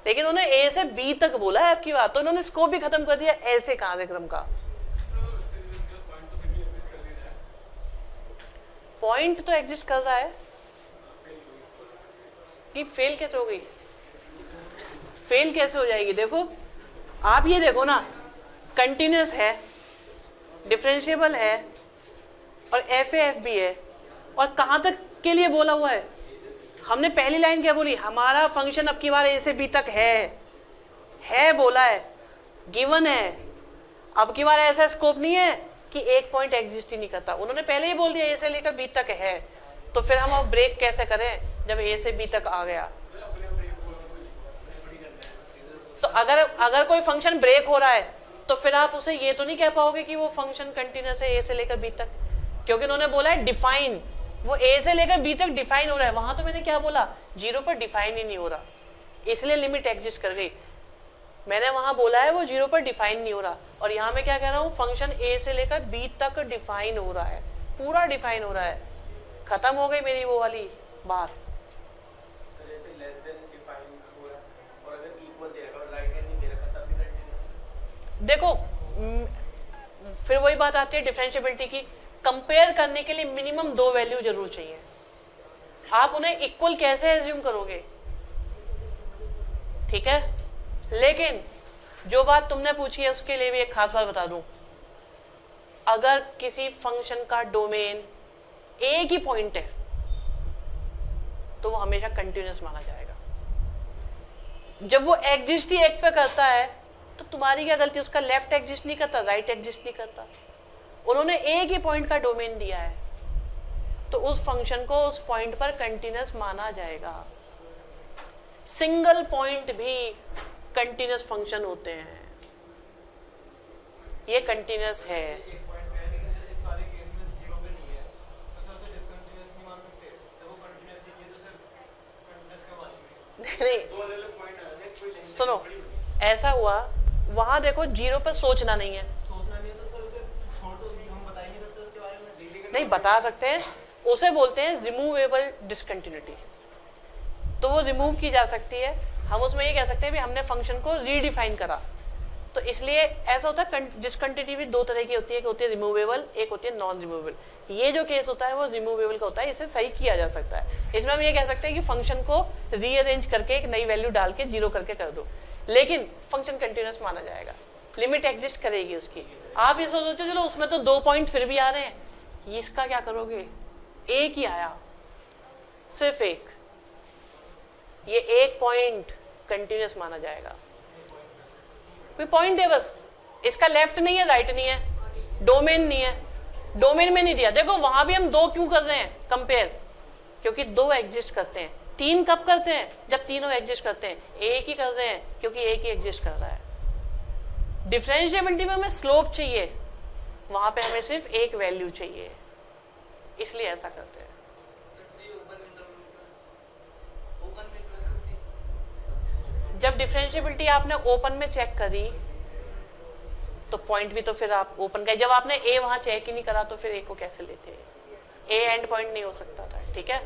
लेकिन उन्होंने ए से बी तक बोला है आपकी बात, तो उन्होंने स्कोप भी खत्म कर दिया ऐसे कार्यक्रम का। पॉइंट तो एग्जिस्ट कर रहा है कि फेल कैसे हो गई? फेल कैसे हो जाएगी? देखो आप ये देखो ना, कंटिन्यूस है, डिफरेंशिएबल है और एफ ए एफ बी है, और कहां तक के लिए बोला हुआ है? हमने पहली लाइन क्या बोली? हमारा फंक्शन अब की बार ए से बी तक है बोला है, गिवन है। अब की बार ऐसा स्कोप नहीं है कि एक पॉइंट एग्जिस्ट ही नहीं करता। उन्होंने पहले ही बोल दिया ए से लेकर बी तक है, तो फिर हम अब ब्रेक कैसे करें जब ए से बी तक आ गया? तो अगर कोई फंक्शन ब्रेक हो रहा है तो फिर आप उसे ये तो नहीं कह पाओगे कि वो फंक्शन कंटिन्यूअस है ए से लेकर बी तक, क्योंकि उन्होंने बोला है डिफाइन, वो ए से लेकर बी तक डिफाइन हो रहा है। वहां तो मैंने क्या बोला, 0 पर डिफाइन ही नहीं हो रहा, इसलिए लिमिट एग्जिस्ट कर गई। मैंने वहां बोला है वो 0 पर डिफाइन नहीं हो रहा, और यहाँ मैं क्या कह रहा हूँ, फंक्शन ए से लेकर बी तक डिफाइन हो रहा है, पूरा डिफाइन हो रहा है। खत्म हो गई मेरी वो वाली बात। देखो फिर वही बात आती है डिफरेंशिएबिलिटी की, कंपेयर करने के लिए मिनिमम 2 वैल्यू जरूर चाहिए। आप उन्हें इक्वल कैसे एज्यूम करोगे? ठीक है, लेकिन जो बात तुमने पूछी है उसके लिए भी एक खास बात बता दूं। अगर किसी फंक्शन का डोमेन एक ही पॉइंट है तो वो हमेशा कंटिन्यूअस माना जाएगा। जब वो एग्जिस्ट ही एक पे करता है तो तुम्हारी क्या गलती? उसका लेफ्ट एग्जिस्ट नहीं करता, राइट एग्जिस्ट नहीं करता। उन्होंने एक ही पॉइंट का डोमेन दिया है, तो उस फंक्शन को उस पॉइंट पर कंटिन्यूअस माना जाएगा। सिंगल पॉइंट भी कंटिन्यूअस फंक्शन होते हैं, ये कंटिन्यूअस है। नहीं, सुनो, ऐसा हुआ वहां देखो 0 पर सोचना नहीं है, तो सर उसे छोड़ दो, हम बता ही नहीं सकते उसके बारे में। नहीं बता सकते हैं, उसे बोलते हैं रिमूवेबल डिसकंटिन्यूटी, तो वो रिमूव की जा सकती है। हम उसमें ये कह सकते हैं भी हमने फंक्शन को रीडिफाइन करा, तो इसलिए ऐसा होता है। डिसकंटिन्यूटी 2 तरह की होती है, एक होती है रिमूवेबल, एक होती है नॉन रिमूवेबल। ये जो केस होता है वो रिमूवेबल का होता है, इसे सही किया जा सकता है। इसमें हम ये कह सकते हैं कि फंक्शन को रीअरेंज करके एक नई वैल्यू डाल के 0 करके कर दो, लेकिन फंक्शन कंटिन्यूअस माना जाएगा, लिमिट एग्जिस्ट करेगी उसकी। आप ये सोचो चलो उसमें तो 2 पॉइंट फिर भी आ रहे हैं, ये इसका क्या करोगे? एक ही आया, सिर्फ एक, ये एक पॉइंट कंटिन्यूअस माना जाएगा। कोई पॉइंट है बस, इसका लेफ्ट नहीं है राइट नहीं है, डोमेन नहीं है, डोमेन में नहीं दिया। देखो वहां भी हम 2 क्यों कर रहे हैं कंपेयर? क्योंकि 2 एग्जिस्ट करते हैं। 3 कब करते हैं? जब तीनों एग्जिस्ट करते हैं। एक ही कर रहे हैं क्योंकि एक ही एग्जिस्ट कर रहा है। डिफरेंशिएबिलिटी में हमें स्लोप चाहिए, वहां पे हमें सिर्फ एक वैल्यू चाहिए, इसलिए ऐसा करते हैं। जब डिफरेंशिएबिलिटी आपने ओपन में चेक करी तो पॉइंट भी तो फिर आप ओपन का, जब आपने ए वहां चेक ही नहीं करा तो फिर ए को कैसे लेते? ए एंड पॉइंट नहीं हो सकता था, ठीक है।